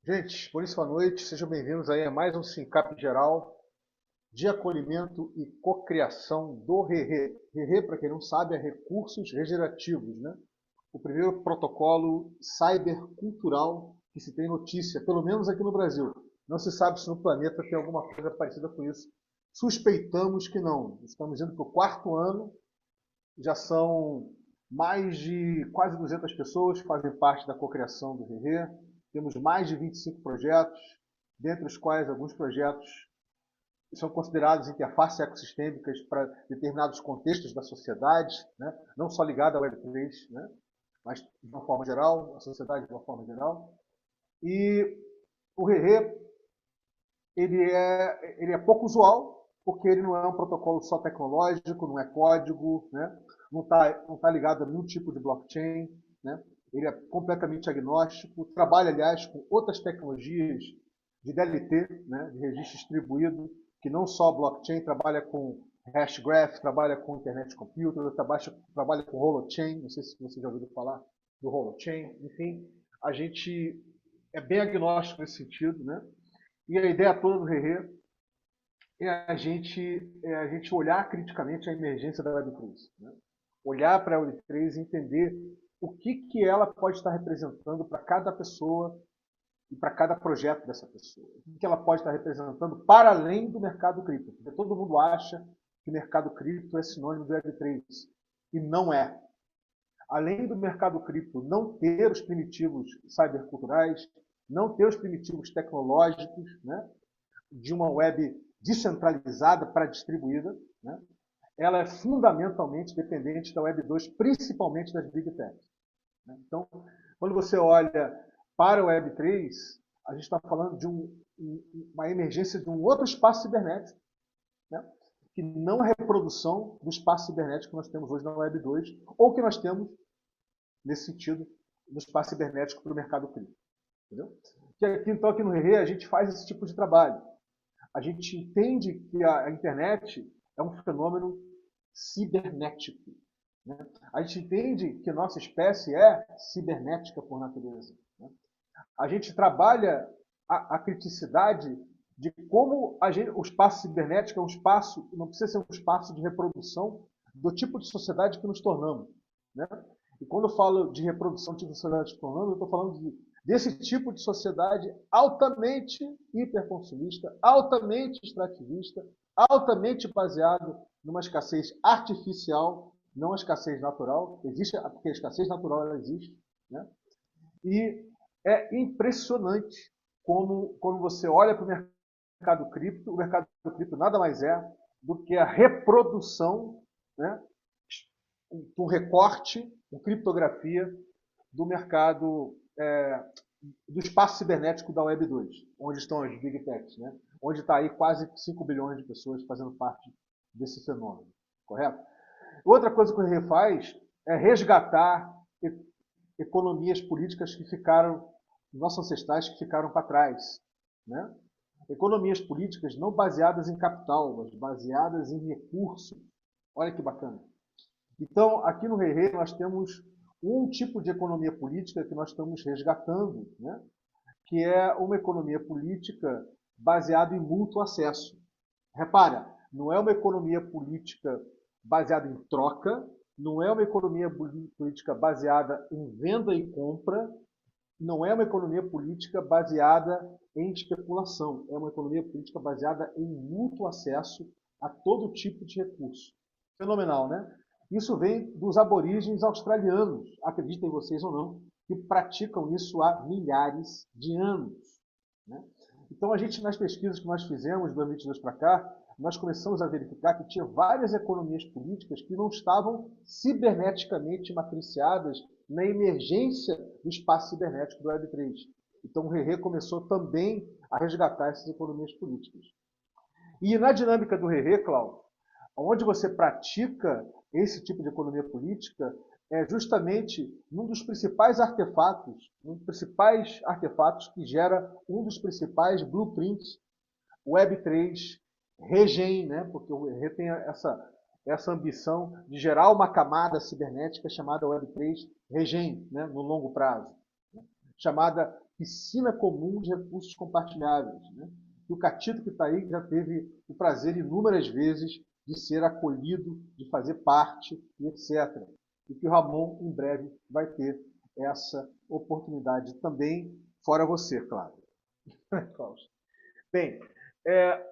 Gente, por isso, boa noite, sejam bem-vindos aí a mais um Sincap Geral de acolhimento e cocriação do RERE. RERE, para quem não sabe, é Recursos Regenerativos, né? O primeiro protocolo cybercultural que se tem notícia, pelo menos aqui no Brasil. Não se sabe se no planeta tem alguma coisa parecida com isso. Suspeitamos que não. Estamos indo para o quarto ano, já são mais de quase 200 pessoas que fazem parte da cocriação do RERE. Temos mais de 25 projetos, dentre os quais alguns projetos são considerados interfaces ecossistêmicas para determinados contextos da sociedade, né? Não só ligada à Web3, né? Mas de uma forma geral, a sociedade de uma forma geral. E o RERE ele é pouco usual, porque ele não é um protocolo só tecnológico, não é código, né? Não tá ligado a nenhum tipo de blockchain, né? Ele é completamente agnóstico, trabalha, aliás, com outras tecnologias de DLT, né? De registro distribuído, que não só blockchain, trabalha com Hashgraph, trabalha com Internet Computer, trabalha com Holochain, não sei se você já ouviu falar do Holochain, enfim, a gente é bem agnóstico nesse sentido, né? E a ideia toda do RERE é a gente olhar criticamente a emergência da Web3. Né? Olhar para a Web3 e entender o que ela pode estar representando para cada pessoa e para cada projeto dessa pessoa. O que ela pode estar representando para além do mercado cripto. Porque todo mundo acha que o mercado cripto é sinônimo do Web3. E não é. Além do mercado cripto não ter os primitivos cyberculturais, não ter os primitivos tecnológicos, né? De uma web descentralizada para distribuída, né? Ela é fundamentalmente dependente da Web 2, principalmente das Big Techs. Né? Então, quando você olha para a Web 3, a gente está falando de uma emergência de um outro espaço cibernético, né? Que não é reprodução do espaço cibernético que nós temos hoje na Web 2, ou que nós temos, nesse sentido, no espaço cibernético para o mercado cripto. Entendeu? Então, aqui no RERE, a gente faz esse tipo de trabalho. A gente entende que a internet é um fenômeno cibernético. Né? A gente entende que nossa espécie é cibernética por natureza. Né? A gente trabalha a criticidade de como o espaço cibernético é um espaço, não precisa ser um espaço de reprodução do tipo de sociedade que nos tornamos. Né? E quando eu falo de reprodução do tipo de sociedade que nos tornamos, eu estou falando desse tipo de sociedade altamente hiperconsumista, altamente extrativista, altamente baseado numa escassez artificial, não a escassez natural. Existe, porque a escassez natural ela existe. Né? E é impressionante como, quando você olha para o mercado cripto nada mais é do que a reprodução, né, um recorte, uma criptografia do mercado, do espaço cibernético da Web 2, onde estão as Big Techs, né? Onde está aí quase 5 bilhões de pessoas fazendo parte desse fenômeno, correto? Outra coisa que o RE faz é resgatar economias políticas que ficaram, nossos ancestrais que ficaram para trás, né? Economias políticas não baseadas em capital, mas baseadas em recursos. Olha que bacana. Então, aqui no RERE nós temos um tipo de economia política que nós estamos resgatando, né? Que é uma economia política baseada em mútuo acesso. Repara, não é uma economia política baseada em troca, não é uma economia política baseada em venda e compra, não é uma economia política baseada em especulação, é uma economia política baseada em mútuo acesso a todo tipo de recurso. Fenomenal, né? Isso vem dos aborígenes australianos, acreditem vocês ou não, que praticam isso há milhares de anos. Né? Então, a gente, nas pesquisas que nós fizemos de 2022 para cá, nós começamos a verificar que tinha várias economias políticas que não estavam ciberneticamente matriciadas na emergência do espaço cibernético do Web3. Então, o RERE começou também a resgatar essas economias políticas. E na dinâmica do RERE, Cláudio, onde você pratica esse tipo de economia política, é justamente um dos principais artefatos que gera um dos principais blueprints Web3 Regen, né? Porque o RE tem essa ambição de gerar uma camada cibernética chamada Web3 Regen, né? No longo prazo. chamada Piscina Comum de Recursos Compartilháveis, né? E o Catito, que está aí, já teve o prazer inúmeras vezes de ser acolhido, de fazer parte, e etc. E que o Ramon, em breve, vai ter essa oportunidade também, fora você, claro. Klaus. Bem,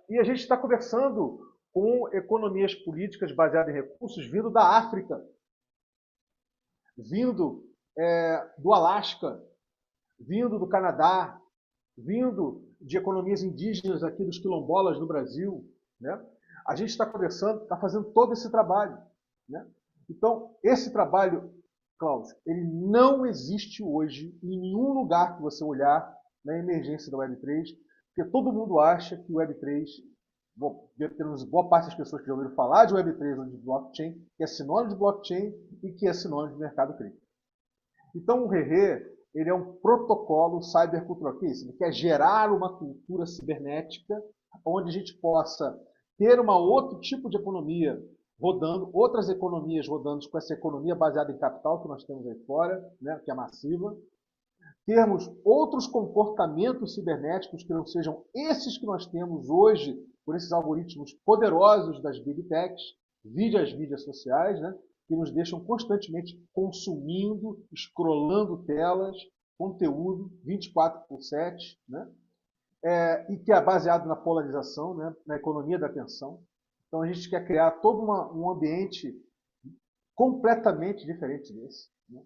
e a gente está conversando com economias políticas baseadas em recursos vindo da África, vindo do Alasca, vindo do Canadá, vindo de economias indígenas aqui dos quilombolas no Brasil, né? A gente está conversando, está fazendo todo esse trabalho, né? Então, esse trabalho, Klaus, ele não existe hoje em nenhum lugar que você olhar na emergência da Web3, porque todo mundo acha que o Web3, temos boa parte das pessoas que já ouviram falar de Web3 ou de blockchain, que é sinônimo de blockchain e que é sinônimo de mercado cripto. Então, o Rerê, ele é um protocolo cybercultural. Que é isso? Ele quer gerar uma cultura cibernética onde a gente possa ter outro tipo de economia rodando, outras economias rodando com essa economia baseada em capital que nós temos aí fora, né, que é massiva. Termos outros comportamentos cibernéticos que não sejam esses que nós temos hoje por esses algoritmos poderosos das Big Techs, vide as mídias sociais, né, que nos deixam constantemente consumindo, scrollando telas, conteúdo 24/7, né? E que é baseado na polarização, né? Na economia da atenção. Então a gente quer criar todo um ambiente completamente diferente desse, né?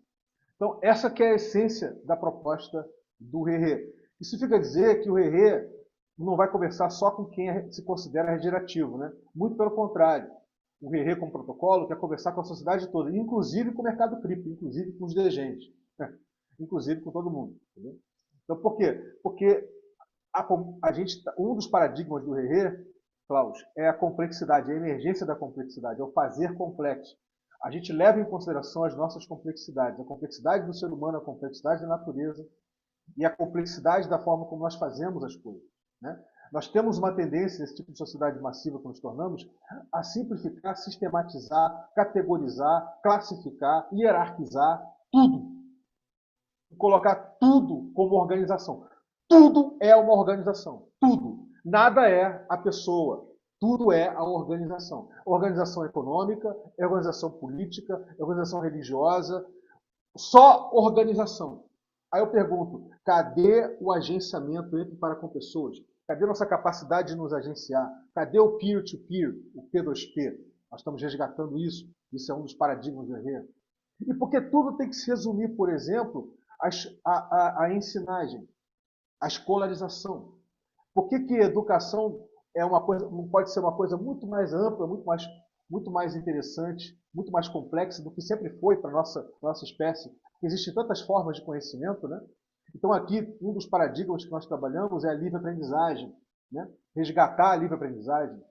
Então essa que é a essência da proposta do Rerê. Isso fica a dizer que o Rerê não vai conversar só com quem se considera regenerativo, né? Muito pelo contrário. O Rerê como protocolo quer conversar com a sociedade toda, inclusive com o mercado cripto, inclusive com os dirigentes, inclusive com todo mundo. Entendeu? Então, por quê? Porque um dos paradigmas do Rerê, Klaus, é a complexidade, a emergência da complexidade, é o fazer complexo. A gente leva em consideração as nossas complexidades, a complexidade do ser humano, a complexidade da natureza e a complexidade da forma como nós fazemos as coisas, né? Nós temos uma tendência, nesse tipo de sociedade massiva que nos tornamos, a simplificar, sistematizar, categorizar, classificar, hierarquizar tudo. E colocar tudo como organização. Tudo é uma organização. Tudo. Nada é a pessoa. Tudo é a organização. Organização econômica, organização política, organização religiosa. Só organização. Aí eu pergunto, cadê o agenciamento entre para com pessoas? Cadê nossa capacidade de nos agenciar? Cadê o peer-to-peer, o P2P? Nós estamos resgatando isso. Isso é um dos paradigmas do Rerê. E porque tudo tem que se resumir, por exemplo, à ensinagem, à escolarização. Por que educação não pode ser uma coisa muito mais ampla, muito mais interessante, muito mais complexa do que sempre foi para a nossa espécie? Existem tantas formas de conhecimento, né? Então, aqui, um dos paradigmas que nós trabalhamos é a livre aprendizagem, né? Resgatar a livre aprendizagem.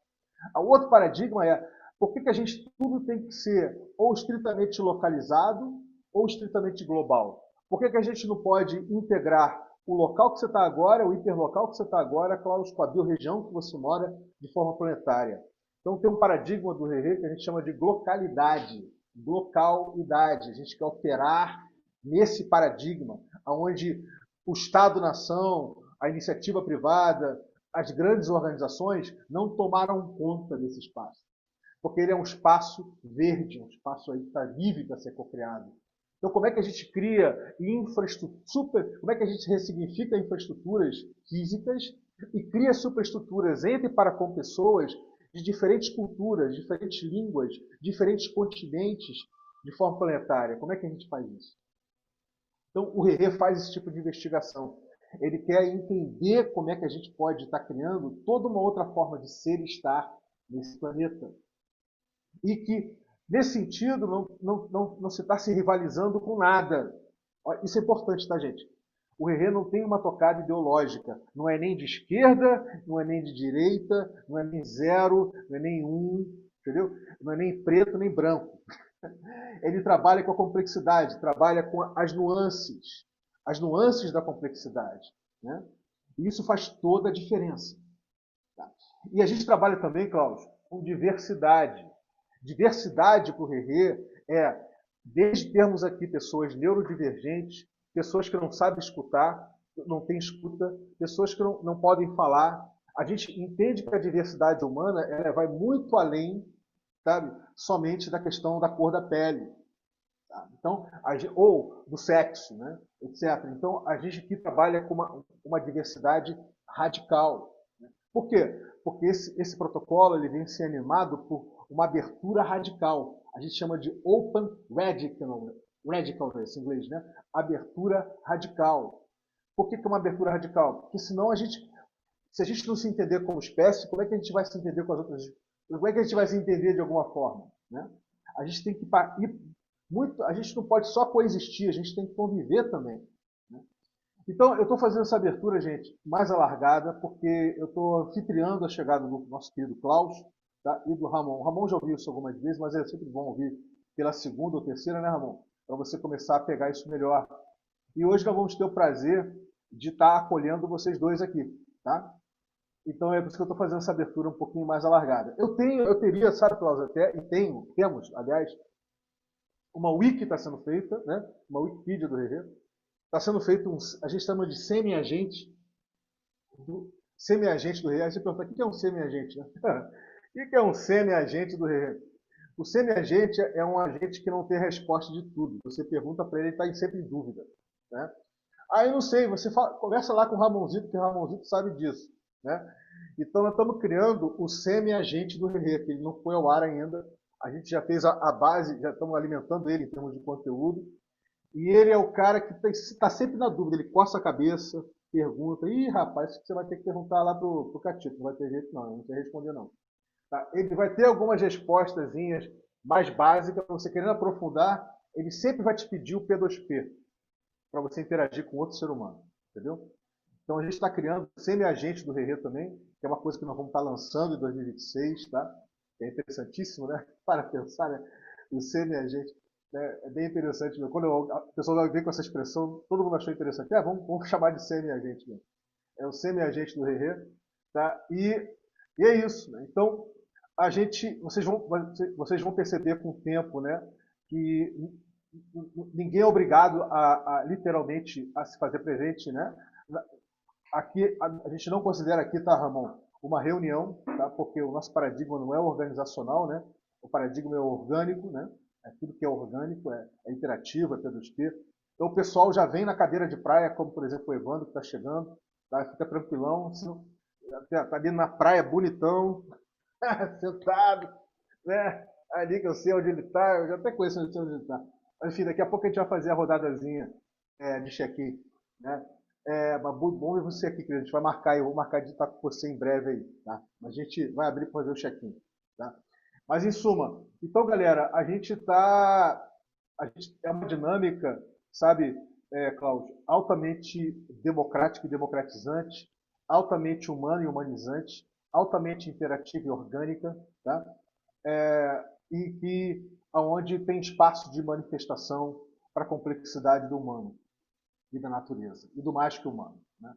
O outro paradigma é por que a gente tudo tem que ser ou estritamente localizado ou estritamente global? Por que a gente não pode integrar o local que você está agora, o hiperlocal que você está agora, Klaus, com a biorregião que você mora de forma planetária? Então, tem um paradigma do Rerê que a gente chama de glocalidade. Glocalidade. A gente quer operar nesse paradigma, onde o Estado-nação, a iniciativa privada, as grandes organizações não tomaram conta desse espaço. Porque ele é um espaço verde, um espaço aí que está livre para ser cocriado. Então, como é que a gente cria como é que a gente ressignifica infraestruturas físicas e cria superestruturas entre e para com pessoas de diferentes culturas, diferentes línguas, diferentes continentes de forma planetária? Como é que a gente faz isso? Então, o Rerê faz esse tipo de investigação. Ele quer entender como é que a gente pode estar criando toda uma outra forma de ser e estar nesse planeta. E que, nesse sentido, não se está se rivalizando com nada. Isso é importante, tá, gente? O Rerê não tem uma tocada ideológica. Não é nem de esquerda, não é nem de direita, não é nem zero, não é nem entendeu? Não é nem preto, nem branco. Ele trabalha com a complexidade, trabalha com as nuances da complexidade, né? E isso faz toda a diferença. Tá? E a gente trabalha também, Klaus, com diversidade. Diversidade para o Rerê é, desde termos aqui pessoas neurodivergentes, pessoas que não sabem escutar, não têm escuta, pessoas que não podem falar. A gente entende que a diversidade humana ela vai muito além, sabe, somente da questão da cor da pele. Tá? Então, ou do sexo, né, etc. Então, a gente aqui trabalha com uma diversidade radical. Né? Por quê? Porque esse protocolo ele vem ser animado por uma abertura radical. A gente chama de open radicalness em inglês, né? Abertura radical. Por que é uma abertura radical? Porque senão se a gente não se entender como espécie, como é que a gente vai se entender com as outras? Como é que a gente vai se entender de alguma forma? Né? A gente tem que ir muito, a gente não pode só coexistir, a gente tem que conviver também. Né? Então, eu estou fazendo essa abertura, gente, mais alargada, porque eu estou anfitriando a chegada do nosso querido Klaus, tá? E do Ramon. O Ramon já ouviu isso algumas vezes, mas é sempre bom ouvir pela segunda ou terceira, né, Ramon? Para você começar a pegar isso melhor. E hoje nós vamos ter o prazer de estar acolhendo vocês dois aqui, tá? Então é por isso que eu estou fazendo essa abertura um pouquinho mais alargada. Eu teria, sabe, Klaus, até, temos, aliás, uma wiki está sendo feita, né? Uma Wikipedia do Rerê. Está sendo feito a gente chama de semi-agente do Rerê. Aí você pergunta, o que é um semi-agente? Né? O que é um semi-agente do Rerê? O semi-agente é um agente que não tem resposta de tudo. Você pergunta para ele, ele está sempre em dúvida. Né? Aí não sei, você conversa lá com o Ramonzito, que o Ramonzito sabe disso. Né? Então nós estamos criando o semi-agente do Rerê, que ele não foi ao ar ainda. A gente já fez a base, já estamos alimentando ele em termos de conteúdo. E ele é o cara que está sempre na dúvida. Ele coça a cabeça, pergunta. Ih, rapaz, isso que você vai ter que perguntar lá pro Catito. Não vai ter jeito não, não vai responder não. Tá? Ele vai ter algumas respostazinhas mais básicas, para você querendo aprofundar, ele sempre vai te pedir o P2P, para você interagir com outro ser humano. Entendeu? Então a gente está criando o semi-agente do Rerê também, que é uma coisa que nós vamos estar lançando em 2026, tá? É interessantíssimo, né? Para pensar, né? O semi-agente. Né? É bem interessante. Quando a pessoa vem com essa expressão, todo mundo achou interessante. Vamos chamar de semi-agente mesmo. É o semi-agente do Rerê. Tá? E é isso. Né? Então, vocês vão perceber com o tempo, né, que ninguém é obrigado literalmente a se fazer presente, né? Aqui a gente não considera aqui, tá, Ramon, uma reunião, tá? Porque o nosso paradigma não é organizacional, né? O paradigma é orgânico, né? É tudo que é orgânico, é interativo, é P2P. Então o pessoal já vem na cadeira de praia, como por exemplo o Evandro que está chegando, tá? Fica tranquilão, assim, tá ali na praia bonitão, sentado, né? Ali que eu sei onde ele está, eu já até conheço onde ele está. Mas, enfim, daqui a pouco a gente vai fazer a rodadazinha de check-in, né? Bom ver você aqui, querido. A gente vai marcar, eu vou marcar de estar com você em breve aí, tá? A gente vai abrir para fazer o check-in, tá? Mas em suma, então galera, a gente é uma dinâmica, sabe, Cláudio, altamente democrática e democratizante, altamente humana e humanizante, altamente interativa e orgânica, tá? E que aonde tem espaço de manifestação para a complexidade do humano e da natureza e do mais que humano, né?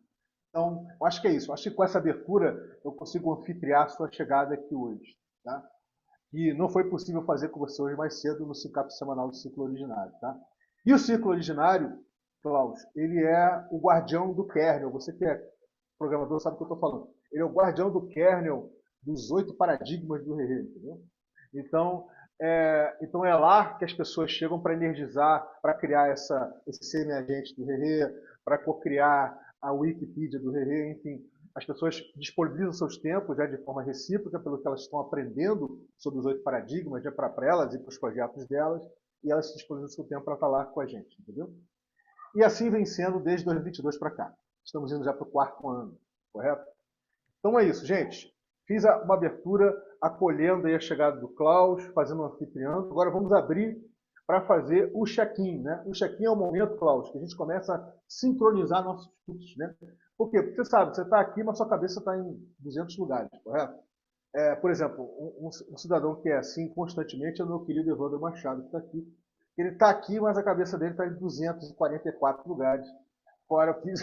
Então, eu acho que é isso. Eu acho que com essa abertura eu consigo anfitriar a sua chegada aqui hoje, tá? E não foi possível fazer com você hoje mais cedo no CICAP semanal do ciclo originário, tá? E o ciclo originário, Klaus, ele é o guardião do kernel. Você que é programador sabe o que eu estou falando. Ele é o guardião do kernel dos 8 paradigmas do Rerê, entendeu? Então é lá que as pessoas chegam para energizar, para criar esse semi-agente do Rerê, para co-criar a Wikipedia do Rerê, enfim. As pessoas disponibilizam seus tempos já de forma recíproca pelo que elas estão aprendendo sobre os 8 paradigmas, já para elas e para os projetos delas, e elas se disponibilizam seu tempo para estar lá com a gente, entendeu? E assim vem sendo desde 2022 para cá. Estamos indo já para o 4º ano, correto? Então é isso, gente. Fiz uma abertura acolhendo aí a chegada do Klaus, fazendo um anfitrião. Agora vamos abrir para fazer o check-in, né? O check-in é o momento, Klaus, que a gente começa a sincronizar nossos fluxos, né? Por quê? Porque você sabe, você está aqui, mas sua cabeça está em 200 lugares, correto? Por exemplo, um cidadão que é assim constantemente é o meu querido Evandro Machado, que está aqui. Ele está aqui, mas a cabeça dele está em 244 lugares. Fora eu fiz.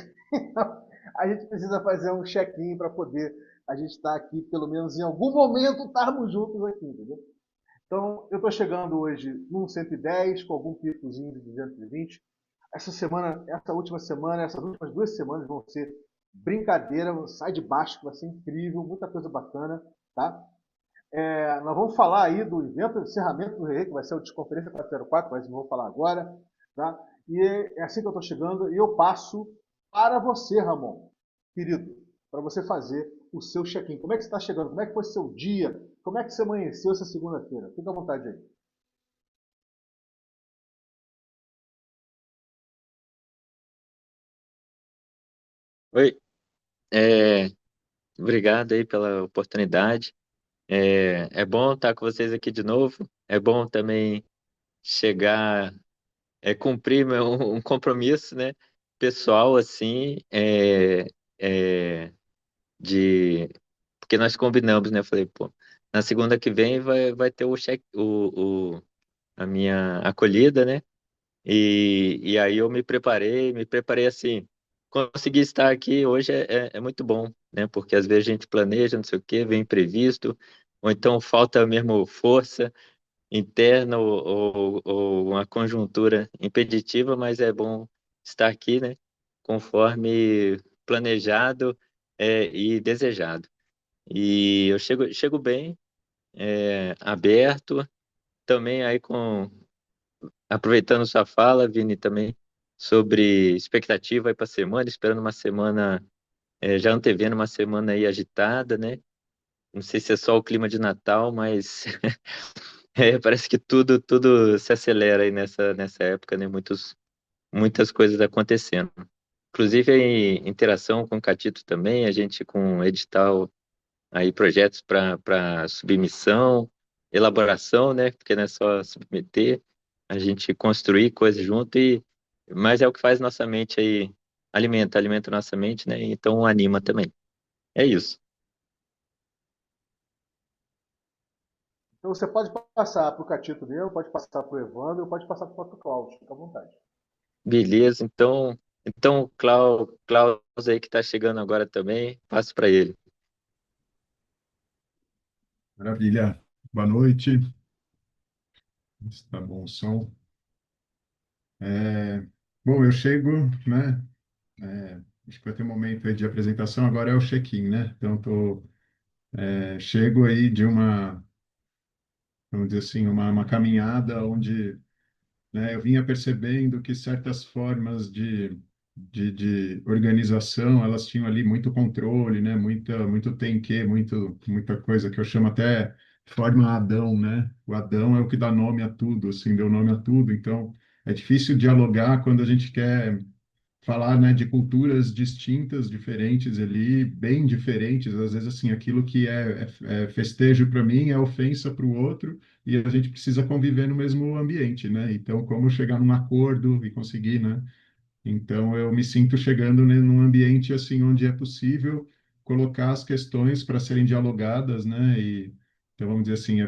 A gente precisa fazer um check-in para poder a gente estar aqui, pelo menos em algum momento, estarmos juntos aqui, entendeu? Então, eu estou chegando hoje num 110, com algum picozinho de 220. Essa semana, essa última semana, essas últimas 2 semanas vão ser brincadeira, sai de baixo, que vai ser incrível, muita coisa bacana, tá? Nós vamos falar aí do evento de encerramento do RE, que vai ser o Desconferência 404, mas não vou falar agora, tá? E é assim que eu estou chegando, e eu passo para você, Ramon, querido, para você fazer o seu check-in. Como é que você está chegando? Como é que foi seu dia? Como é que você amanheceu essa segunda-feira? Fica à vontade aí. Oi, é, obrigado aí pela oportunidade. É bom estar com vocês aqui de novo. É bom também chegar, cumprir um compromisso, né, pessoal, assim, é, de porque nós combinamos, né? Eu falei, pô, na segunda que vem vai ter a minha acolhida, né? E aí eu me preparei assim. Conseguir estar aqui hoje é muito bom, né? Porque às vezes a gente planeja, não sei o quê, vem imprevisto, ou então falta mesmo força interna ou uma conjuntura impeditiva, mas é bom estar aqui, né? Conforme planejado, e desejado. E eu chego bem, aberto, também aí aproveitando sua fala, Vini, também sobre expectativa aí para a semana, esperando uma semana, já antevendo uma semana aí agitada, né? Não sei se é só o clima de Natal, mas parece que tudo se acelera aí nessa época, né? Muitas coisas acontecendo. Inclusive a interação com o Catito também, a gente com edital aí projetos para submissão, elaboração, né? Porque não é só submeter, a gente construir coisas junto mas é o que faz nossa mente aí alimenta nossa mente, né? Então anima também. É isso. Então você pode passar para o Catito mesmo, pode passar para o Evandro, ou pode passar para o próprio Cláudio, fica à vontade. Beleza. Então Klaus aí que está chegando agora também, passo para ele. Maravilha. Boa noite. Está bom o som. É, Bom, eu chego, né? Acho que vai ter um momento aí de apresentação, agora é o check-in, né? Então, chego aí de vamos dizer assim, uma caminhada onde, né, eu vinha percebendo que certas formas de organização, elas tinham ali muito controle, né? Muito tem que, muita coisa que eu chamo até forma Adão, né? O Adão é o que dá nome a tudo, assim, deu nome a tudo. Então, é difícil dialogar quando a gente quer falar, né, de culturas distintas, diferentes ali, bem diferentes. Às vezes, assim, aquilo que é festejo para mim é ofensa para o outro, e a gente precisa conviver no mesmo ambiente, né? Então, como chegar num acordo e conseguir, né? Então, eu me sinto chegando, né, num ambiente assim onde é possível colocar as questões para serem dialogadas, né? Então, vamos dizer assim,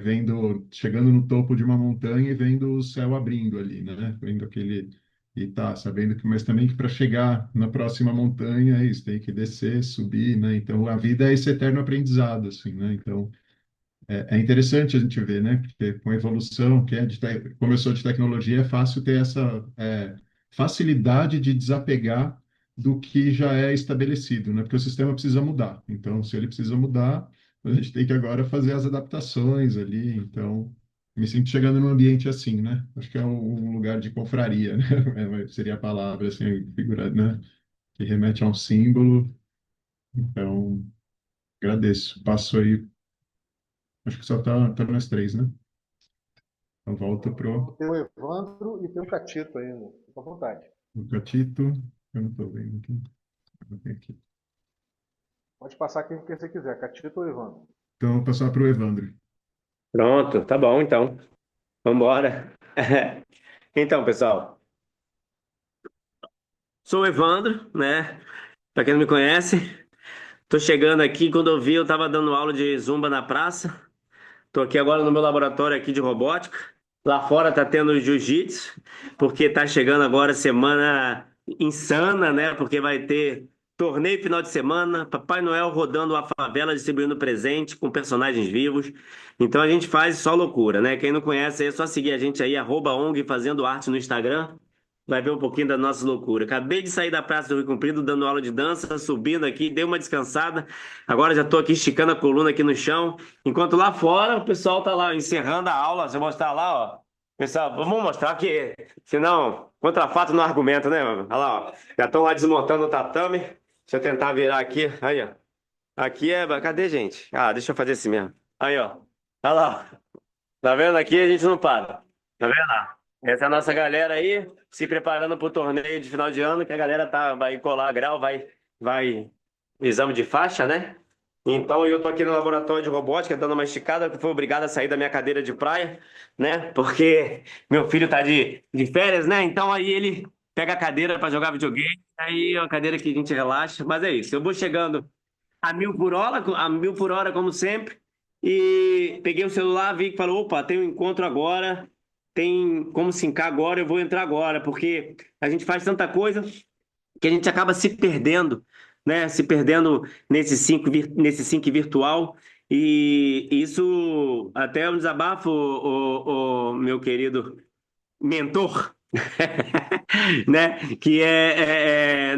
chegando no topo de uma montanha e vendo o céu abrindo ali, né? Vendo aquele e tá sabendo que, mas também que para chegar na próxima montanha é isso, tem que descer, subir, né? Então, a vida é esse eterno aprendizado, assim, né? Então, é interessante a gente ver, né? Porque com a evolução, como eu sou de tecnologia, é fácil ter essa facilidade de desapegar do que já é estabelecido, né? Porque o sistema precisa mudar. Então, se ele precisa mudar, a gente tem que agora fazer as adaptações ali. Então, me sinto chegando num ambiente assim, né? Acho que é um lugar de confraria, né? Seria a palavra, assim, figura, né? Que remete a um símbolo. Então, agradeço. Passo aí, acho que só tá nós três, né? Então volta pro Tem o Evandro e tem o Catito ainda, fica à vontade. Catito. Eu não estou vendo aqui. Eu tenho aqui. Pode passar quem você quiser, Catito ou Evandro. Então, eu vou passar para o Evandro. Pronto, tá bom então. Vambora. Então, pessoal, sou o Evandro, né? Pra quem não me conhece, tô chegando aqui. Quando eu vi, eu tava dando aula de zumba na praça. Tô aqui agora no meu laboratório aqui de robótica. Lá fora tá tendo jiu-jitsu, porque tá chegando agora semana insana, né? Porque vai ter torneio final de semana, Papai Noel rodando a favela distribuindo presente com personagens vivos. Então a gente faz só loucura, né? Quem não conhece aí é só seguir a gente aí, @ONG Fazendo Arte no Instagram. vai ver um pouquinho da nossa loucura. Acabei de sair da Praça do Rio Comprido, dando aula de dança, subindo aqui, dei uma descansada. Agora já estou aqui esticando a coluna aqui no chão. Enquanto lá fora o pessoal tá lá encerrando a aula. Se eu mostrar lá, ó. Pessoal, vamos mostrar que, senão, contra fato não argumenta, né? Olha lá, ó. Já estão lá desmontando o tatame. Deixa eu tentar virar aqui. Aí, ó. Aqui é. Cadê, gente? Ah, deixa eu fazer assim mesmo. Aí, ó. Olha lá. Tá vendo? Aqui a gente não para. Tá vendo? Essa é a nossa galera aí, se preparando para o torneio de final de ano, que a galera vai colar grau, vai exame de faixa, né? Então eu tô aqui no laboratório de robótica, dando uma esticada, que fui obrigado a sair da minha cadeira de praia, né? Porque meu filho tá de férias, né? Então aí ele pega a cadeira para jogar videogame, aí é uma cadeira que a gente relaxa, mas é isso. Eu vou chegando a mil por hora, como sempre. E peguei o celular, vi que falou: opa, tem um encontro agora, tem como sincar agora, eu vou entrar agora, porque a gente faz tanta coisa que a gente acaba se perdendo, né? Se perdendo nesse sync virtual. E isso até é um desabafo, o meu querido mentor, né? Que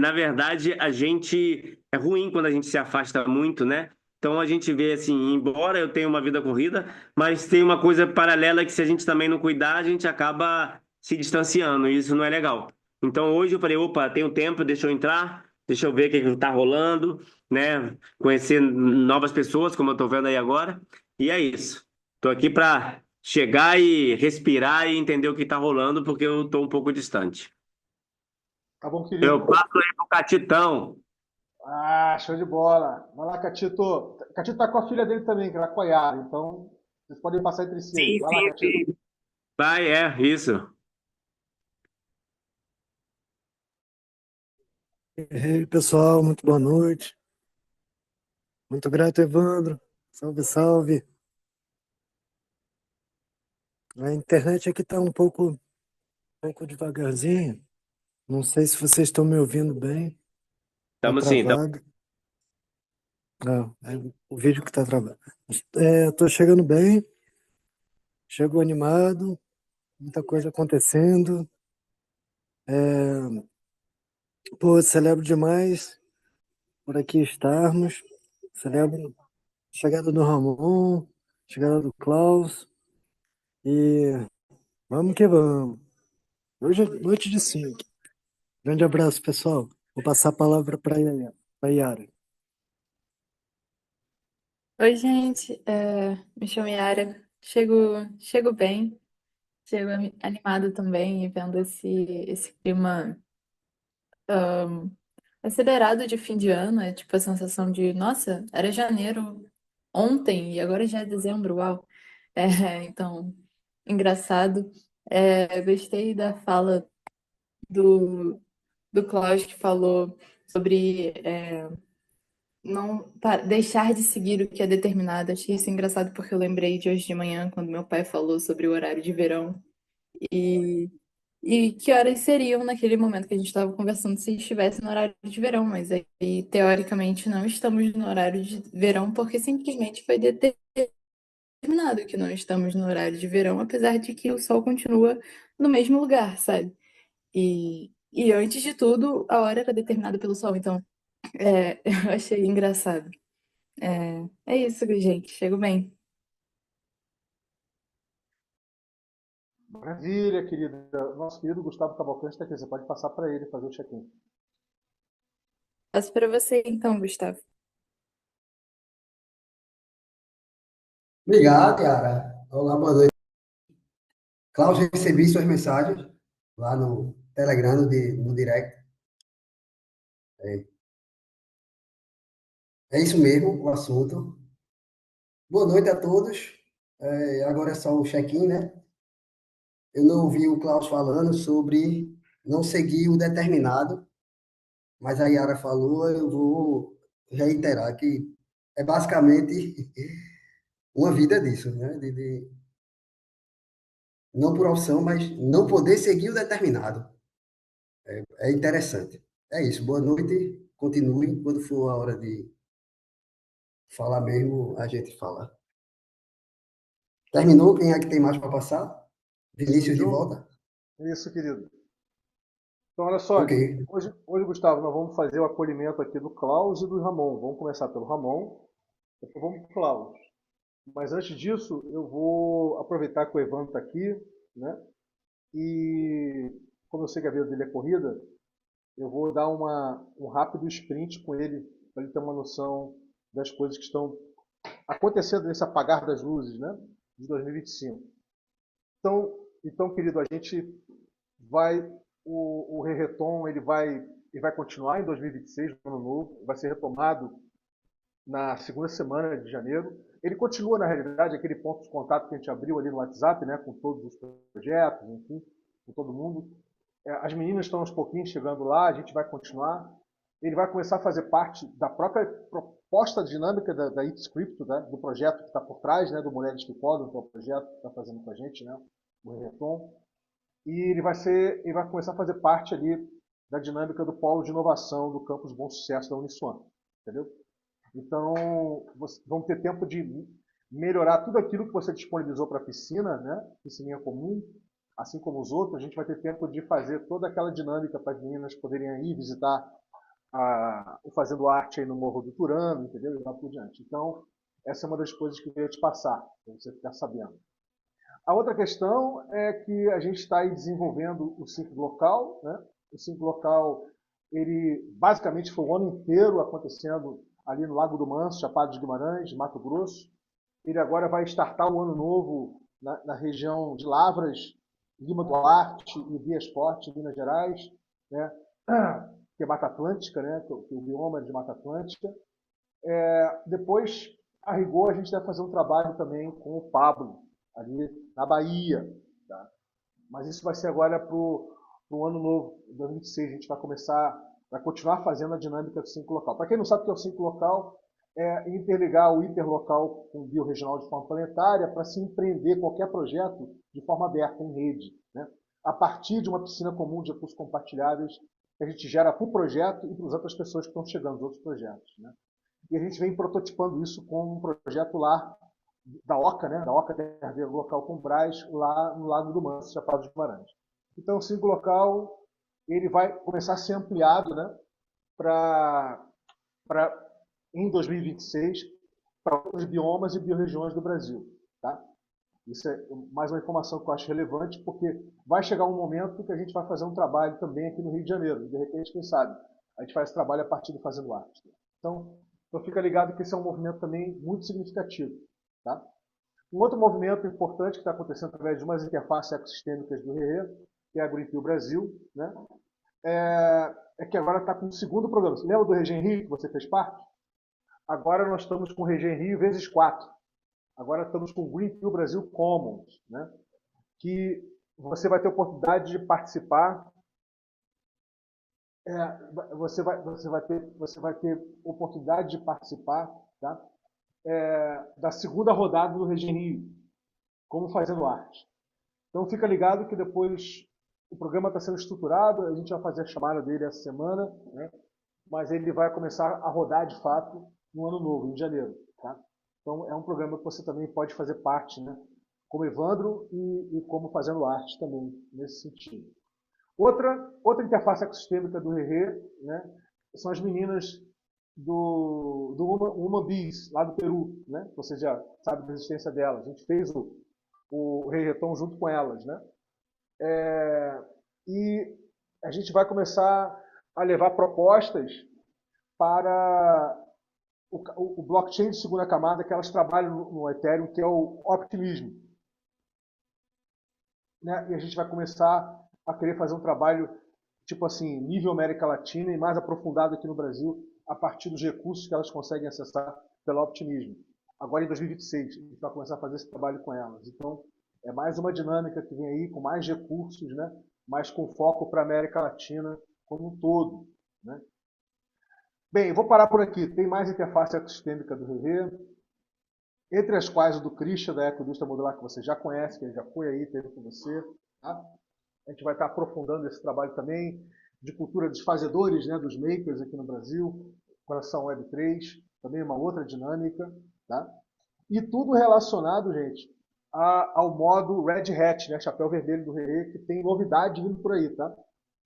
na verdade, a gente é ruim quando a gente se afasta muito, né? Então a gente vê assim, embora eu tenha uma vida corrida, mas tem uma coisa paralela que se a gente também não cuidar, a gente acaba se distanciando, e isso não é legal. Então hoje eu falei, opa, tenho tempo, deixa eu entrar, deixa eu ver o que está rolando, né? Conhecer novas pessoas, como eu estou vendo aí agora, e é isso. Estou aqui para chegar e respirar e entender o que está rolando, porque eu estou um pouco distante. Tá bom, Eu querido? passo aí pro Catitão. Ah, show de bola. Vai lá, Catito. Catito tá com a filha dele também, que ela é Coiara. Então, vocês podem passar entre si aí. Sim, Vai lá, sim, Catito. sim. Vai, isso. E aí, pessoal, muito boa noite. Muito grato, Evandro. Salve, salve. A internet aqui está um pouco devagarzinho. Não sei se vocês estão me ouvindo bem. Está Tamo sim. travado. Não, é o vídeo que está travado. Estou chegando bem, chego animado, muita coisa acontecendo. Pô, celebro demais por aqui estarmos. Celebro a chegada do Ramon, chegada do Klaus. E vamos que vamos. Hoje é noite de 5. Grande abraço, pessoal. Vou passar a palavra para a Yara. Oi, gente. Me chamo Yara. Chego bem, chego animado também, e vendo esse clima acelerado de fim de ano. É tipo a sensação de, nossa, era janeiro ontem e agora já é dezembro, uau. Então, engraçado. Gostei da fala do Klaus, que falou sobre não deixar de seguir o que é determinado. Achei isso engraçado porque eu lembrei de hoje de manhã, quando meu pai falou sobre o horário de verão e, e que horas seriam naquele momento que a gente estava conversando se estivesse no horário de verão, mas aí, teoricamente, não estamos no horário de verão porque simplesmente foi determinado que não estamos no horário de verão, apesar de que o sol continua no mesmo lugar, sabe? E antes de tudo, a hora era determinada pelo sol, então eu achei engraçado. É isso, gente. Chego bem. Maravilha, querida. Nosso querido Gustavo Cavalcante está aqui. Você pode passar para ele fazer o check-in. Passo para você, então, Gustavo. Obrigado, Yara. Olá, boa noite. Cláudio, recebi suas mensagens lá no Telegram, no direct. É isso mesmo, o assunto. Boa noite a todos. Agora é só o check-in, né? Eu não ouvi o Klaus falando sobre não seguir o determinado, mas a Yara falou, eu vou reiterar que é basicamente uma vida disso, né? De não por opção, mas não poder seguir o determinado. É interessante. É isso. Boa noite. Continue. Quando for a hora de falar mesmo, a gente fala. Terminou? Quem é que tem mais para passar? Vinícius de Fechou? volta? Isso, querido. Então, olha só, Ok. hoje, Gustavo, nós vamos fazer o acolhimento aqui do Klaus e do Ramon. Vamos começar pelo Ramon, depois vamos para o Klaus. Mas antes disso, eu vou aproveitar que o Evandro está aqui, né? E como eu sei que a vida dele é corrida, eu vou dar um rápido sprint com ele, para ele ter uma noção das coisas que estão acontecendo nesse apagar das luzes, né? De 2025. Então, querido, a gente vai, o Reggaeton, ele vai continuar em 2026, no ano novo, vai ser retomado na segunda semana de janeiro. Ele continua, na realidade, aquele ponto de contato que a gente abriu ali no WhatsApp, né, com todos os projetos, enfim, com todo mundo. As meninas estão aos pouquinhos chegando lá, a gente vai continuar. Ele vai começar a fazer parte da própria proposta dinâmica da It's Crypto, né, do projeto que está por trás, né, do Mulheres que Podem, que é o projeto que está fazendo com a gente, né, o Reggaeton. E ele vai começar a fazer parte ali da dinâmica do polo de inovação do campus Bom Sucesso da Uniswan, entendeu? Então, vamos ter tempo de melhorar tudo aquilo que você disponibilizou para a piscina, né? Piscininha comum, assim como os outros. A gente vai ter tempo de fazer toda aquela dinâmica para as meninas poderem ir visitar o Fazendo Arte aí no Morro do Turano, entendeu? E lá por diante. Então, essa é uma das coisas que eu queria te passar, para você ficar sabendo. A outra questão é que a gente está aí desenvolvendo o Sync Local, né? O Sync Local, ele basicamente foi o ano inteiro acontecendo ali no Lago do Manso, Chapada dos Guimarães, Mato Grosso. Ele agora vai startar o ano novo na região de Lavras, Lima Duarte e Bias Fortes, Minas Gerais, né? Que é Mata Atlântica, né? Que o bioma é de Mata Atlântica. Depois, a rigor, a gente vai fazer um trabalho também com o Pablo, ali na Bahia. Tá? Mas isso vai ser agora para o ano novo, 2026. A gente vai continuar fazendo a dinâmica do 5 local. Para quem não sabe o que é o 5 local, é interligar o hiperlocal com o biorregional de forma planetária para se empreender qualquer projeto de forma aberta, em rede. Né? A partir de uma piscina comum de recursos compartilháveis que a gente gera para o projeto e para as outras pessoas que estão chegando, os outros projetos. Né? E a gente vem prototipando isso com um projeto lá da OCA, né? Da OCA Terra Local com Brás, lá no Lago do Manso, Chapada dos Guimarães. Então, o 5 local ele vai começar a ser ampliado, né? Em 2026 para outros biomas e biorregiões do Brasil. Tá? Isso é mais uma informação que eu acho relevante, porque vai chegar um momento que a gente vai fazer um trabalho também aqui no Rio de Janeiro. De repente, quem sabe, a gente faz esse trabalho a partir do Fazendo Arte. Então fica ligado que esse é um movimento também muito significativo. Tá? Um outro movimento importante que está acontecendo através de umas interfaces ecossistêmicas do RE, que é a Greenpeace Brasil, né? É que agora está com o segundo programa. Você lembra do Regen Rio, que você fez parte? Agora nós estamos com o Regen Rio vezes 4. Agora estamos com o Greenpeace Brasil Commons, né? Que você vai ter oportunidade de participar. Você vai ter oportunidade de participar, tá? Da segunda rodada do Regen Rio, como Fazendo Arte. Então fica ligado que depois o programa está sendo estruturado, a gente vai fazer a chamada dele essa semana, né? Mas ele vai começar a rodar de fato no ano novo, em janeiro. Tá? Então é um programa que você também pode fazer parte, né? Como Evandro e como Fazendo Arte também, nesse sentido. Outra interface ecossistêmica do RE, né? São as meninas do Human Bees, lá do Peru, né? Você já sabe da existência delas. A gente fez o Reggaeton junto com elas, né? E a gente vai começar a levar propostas para o blockchain de segunda camada que elas trabalham no Ethereum, que é o Optimism. Né? E a gente vai começar a querer fazer um trabalho tipo assim, nível América Latina e mais aprofundado aqui no Brasil, a partir dos recursos que elas conseguem acessar pelo Optimism. Agora, em 2026, a gente vai começar a fazer esse trabalho com elas. Então, é mais uma dinâmica que vem aí com mais recursos, né? Mas com foco para a América Latina como um todo. Né? Bem, eu vou parar por aqui. Tem mais interface ecossistêmica do RV, entre as quais o do Christian, da Ecoindústria Modular, que você já conhece, que ele já foi aí, teve com você. Tá? A gente vai estar aprofundando esse trabalho também de cultura dos fazedores, né, dos makers aqui no Brasil, Coração Web 3, também uma outra dinâmica. Tá? E tudo relacionado, gente, ao modo Red Hat, né, chapéu vermelho do RE, que tem novidade vindo por aí. Tá?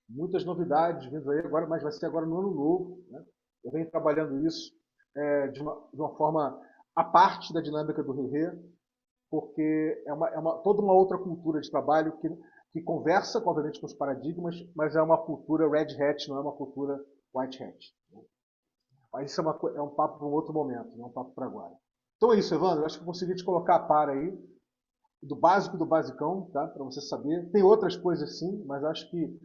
Muitas novidades vindo aí agora, mas vai ser agora no ano novo, né? Eu venho trabalhando isso de uma forma à parte da dinâmica do Rerê, porque toda uma outra cultura de trabalho que conversa, obviamente, com os paradigmas, mas é uma cultura red hat, não é uma cultura white hat. Mas isso é um papo para um outro momento, não é um papo para agora. Então é isso, Evandro. Eu acho que eu consegui te colocar a par aí do básico do basicão, tá? Para você saber. Tem outras coisas sim, mas acho que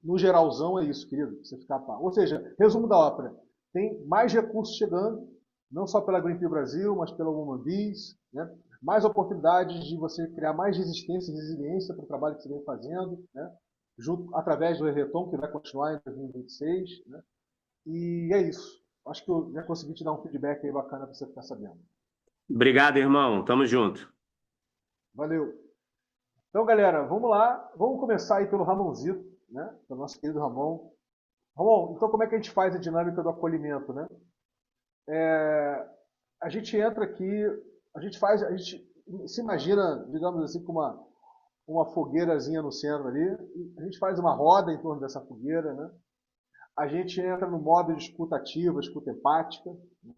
no geralzão é isso, querido, pra você ficar a par. Ou seja, resumo da ópera. Tem mais recursos chegando, não só pela Greenpeace Brasil, mas pela Woman Bees, né? Mais oportunidades de você criar mais resistência e resiliência para o trabalho que você vem fazendo, né? Através do Retom, que vai continuar em 2026, né? E é isso. Acho que eu já consegui te dar um feedback aí bacana para você ficar sabendo. Obrigado, irmão. Tamo junto. Valeu. Então, galera, vamos lá. Vamos começar aí pelo Ramonzito, né? Pelo nosso querido Ramon. Ramon, então como é que a gente faz a dinâmica do acolhimento, né? A gente entra aqui, a gente se imagina, digamos assim, com uma fogueirazinha no centro ali, e a gente faz uma roda em torno dessa fogueira, né? A gente entra no modo de escuta ativa, escuta empática, né?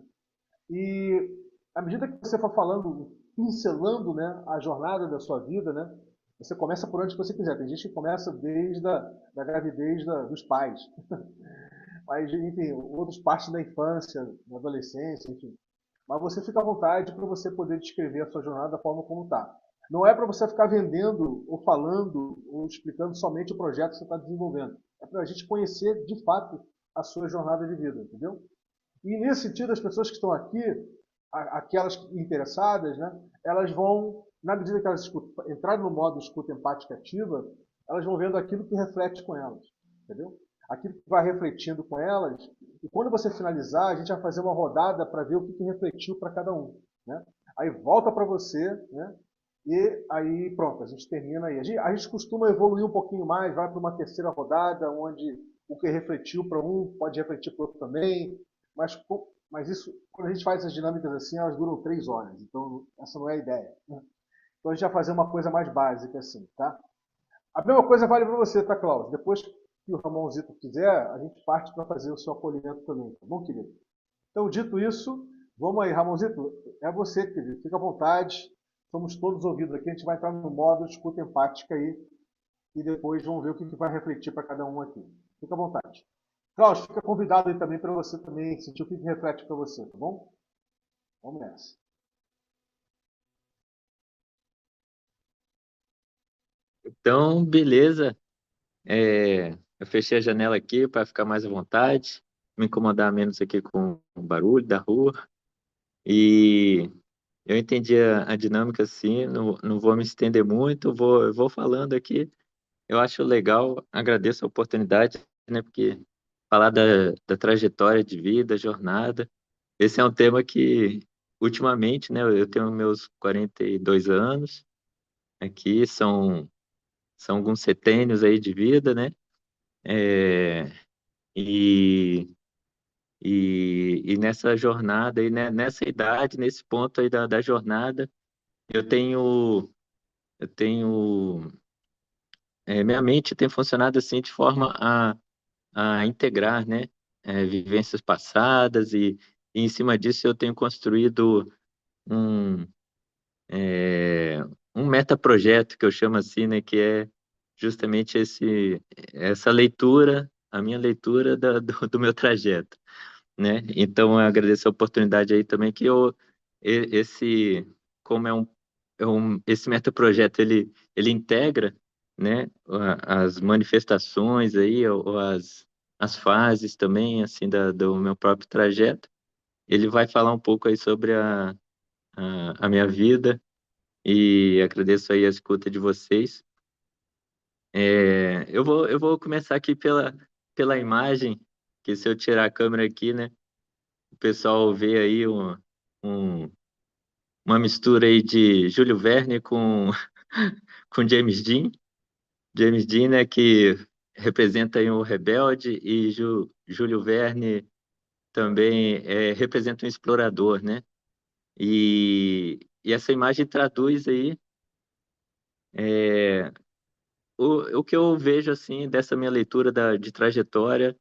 E à medida que você for falando, pincelando, né, a jornada da sua vida, né, você começa por onde você quiser. Tem gente que começa desde da gravidez dos pais. Mas, enfim, outros partes da infância, da adolescência, enfim. Mas você fica à vontade para você poder descrever a sua jornada da forma como está. Não é para você ficar vendendo ou falando ou explicando somente o projeto que você está desenvolvendo. É para a gente conhecer, de fato, a sua jornada de vida, entendeu? E nesse sentido, as pessoas que estão aqui, aquelas interessadas, né, elas vão, na medida que elas entrarem no modo escuta empática ativa, elas vão vendo aquilo que reflete com elas, entendeu? Aquilo que vai refletindo com elas. E quando você finalizar, a gente vai fazer uma rodada para ver o que refletiu para cada um, né? Aí volta para você, né? E aí pronto, a gente termina aí. A gente costuma evoluir um pouquinho mais, vai para uma terceira rodada, onde o que refletiu para um pode refletir para o outro também, mas isso, quando a gente faz essas dinâmicas assim, elas duram 3 horas. Então, essa não é a ideia, né? Então, a gente vai fazer uma coisa mais básica assim, tá? A mesma coisa vale para você, tá, Cláudio? Depois que o Ramonzito quiser, a gente parte para fazer o seu acolhimento também, tá bom, querido? Então, dito isso, vamos aí, Ramonzito. É você, querido. Fica à vontade. Somos todos ouvidos aqui. A gente vai entrar no modo de escuta empática aí e depois vamos ver o que vai refletir para cada um aqui. Fica à vontade. Cláudio, fica convidado aí também para você também sentir o que reflete para você, tá bom? Vamos nessa. Então, beleza. Eu fechei a janela aqui para ficar mais à vontade, me incomodar menos aqui com o barulho da rua. E eu entendi a dinâmica assim, não vou me estender muito, eu vou falando aqui. Eu acho legal, agradeço a oportunidade, né? Porque falar da trajetória de vida, jornada, esse é um tema que, ultimamente, né? Eu tenho meus 42 anos aqui, são alguns setênios aí de vida, né? É, e, e nessa jornada, aí, né, nessa idade, nesse ponto aí da jornada, eu tenho, minha mente tem funcionado assim de forma a integrar, né, vivências passadas e em cima disso eu tenho construído um, é, um metaprojeto que eu chamo assim, né, que é justamente essa leitura, a minha leitura do meu trajeto, né? Então eu agradeço a oportunidade aí também que esse como esse metaprojeto ele integra, né, as manifestações aí ou as fases também assim do meu próprio trajeto. Ele vai falar um pouco aí sobre a minha vida e agradeço aí a escuta de vocês. Eu vou começar aqui pela imagem, que se eu tirar a câmera aqui, né, o pessoal vê aí um- uma mistura aí de Júlio Verne com James Dean. James Dean, né, que representa aí o rebelde e Júlio Verne também representa um explorador, né? E essa imagem traduz aí o que eu vejo assim dessa minha leitura de trajetória,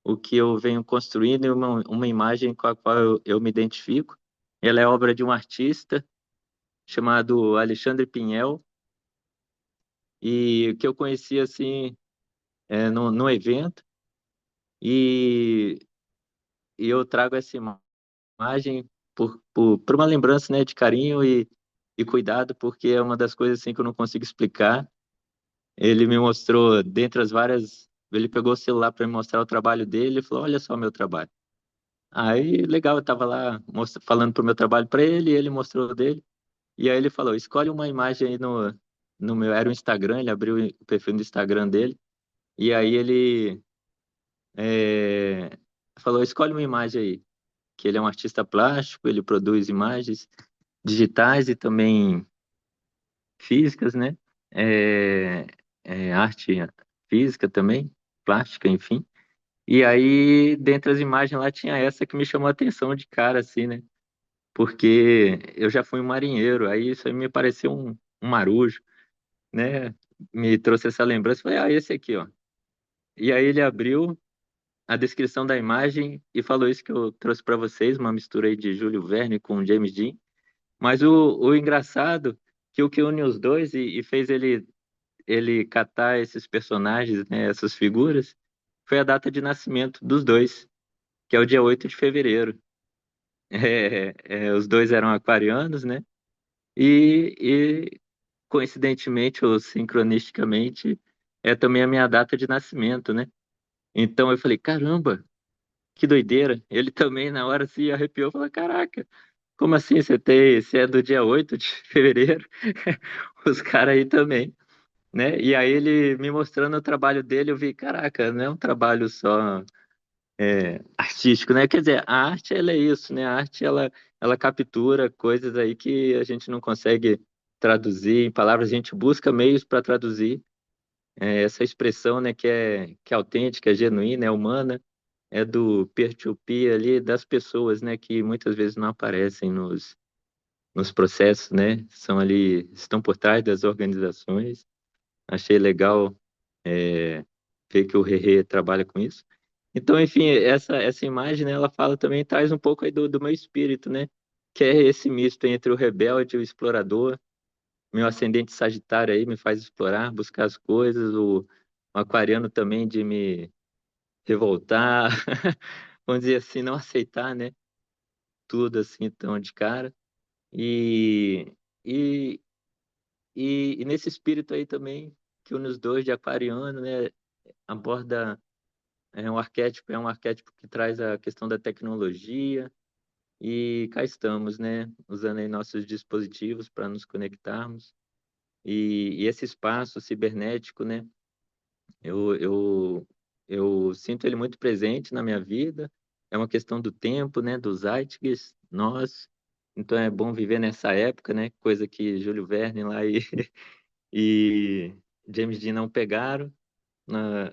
o que eu venho construindo é uma imagem com a qual eu me identifico. Ela é obra de um artista chamado Alexandre Pinhel, e que eu conheci assim num evento, e, e eu trago essa imagem por uma lembrança, né, de carinho e cuidado, porque é uma das coisas assim que eu não consigo explicar. Ele me mostrou, dentre as várias, ele pegou o celular para me mostrar o trabalho dele e falou: Olha só o meu trabalho. Aí, legal, eu estava lá falando pro meu trabalho para ele, e ele mostrou o dele. E aí ele falou: Escolhe uma imagem aí no meu. Era o Instagram, ele abriu o perfil do Instagram dele. E aí ele é, falou: Escolhe uma imagem aí. Que ele é um artista plástico, ele produz imagens digitais e também físicas, né? É, arte física também, plástica, enfim. E aí, dentre as imagens lá, tinha essa que me chamou a atenção de cara, assim, né? Porque eu já fui um marinheiro, aí isso aí me pareceu um marujo, né? Me trouxe essa lembrança, falei, esse aqui, ó. E aí ele abriu a descrição da imagem e falou isso que eu trouxe para vocês, uma mistura aí de Júlio Verne com James Dean. Mas o engraçado, que o que une os dois e fez ele catar esses personagens, né, essas figuras, foi a data de nascimento dos dois, que é o dia 8 de fevereiro. Os dois eram aquarianos, né? E coincidentemente ou sincronisticamente, é também a minha data de nascimento, né? Então eu falei, caramba, que doideira. Ele também na hora se arrepiou, falou, caraca, como assim você é do dia 8 de fevereiro? Os caras aí também, né? E aí ele me mostrando o trabalho dele, eu vi, caraca, não é um trabalho só artístico, né? Quer dizer, a arte, ela é isso, né? A arte, ela captura coisas aí que a gente não consegue traduzir em palavras, a gente busca meios para traduzir essa expressão, né, que é autêntica, é genuína, é humana, é do peer-to-peer ali, das pessoas, né, que muitas vezes não aparecem nos processos, né? São ali, estão por trás das organizações. Achei legal ver que o Rerê trabalha com isso. Então, enfim, essa imagem, né, ela fala também, traz um pouco aí do meu espírito, né? Que é esse misto entre o rebelde e o explorador. Meu ascendente Sagitário aí me faz explorar, buscar as coisas. O aquariano também de me revoltar, vamos dizer assim, não aceitar, né? Tudo assim tão de cara. E, e, e nesse espírito aí também, que une os dois de aquariano, né? Aborda é um arquétipo que traz a questão da tecnologia e cá estamos, né, usando aí nossos dispositivos para nos conectarmos e esse espaço cibernético, né, eu, eu, eu sinto ele muito presente na minha vida, é uma questão do tempo, né, dos Zeitgeist, nós, então é bom viver nessa época, né, coisa que Júlio Verne lá e James Dean não pegaram,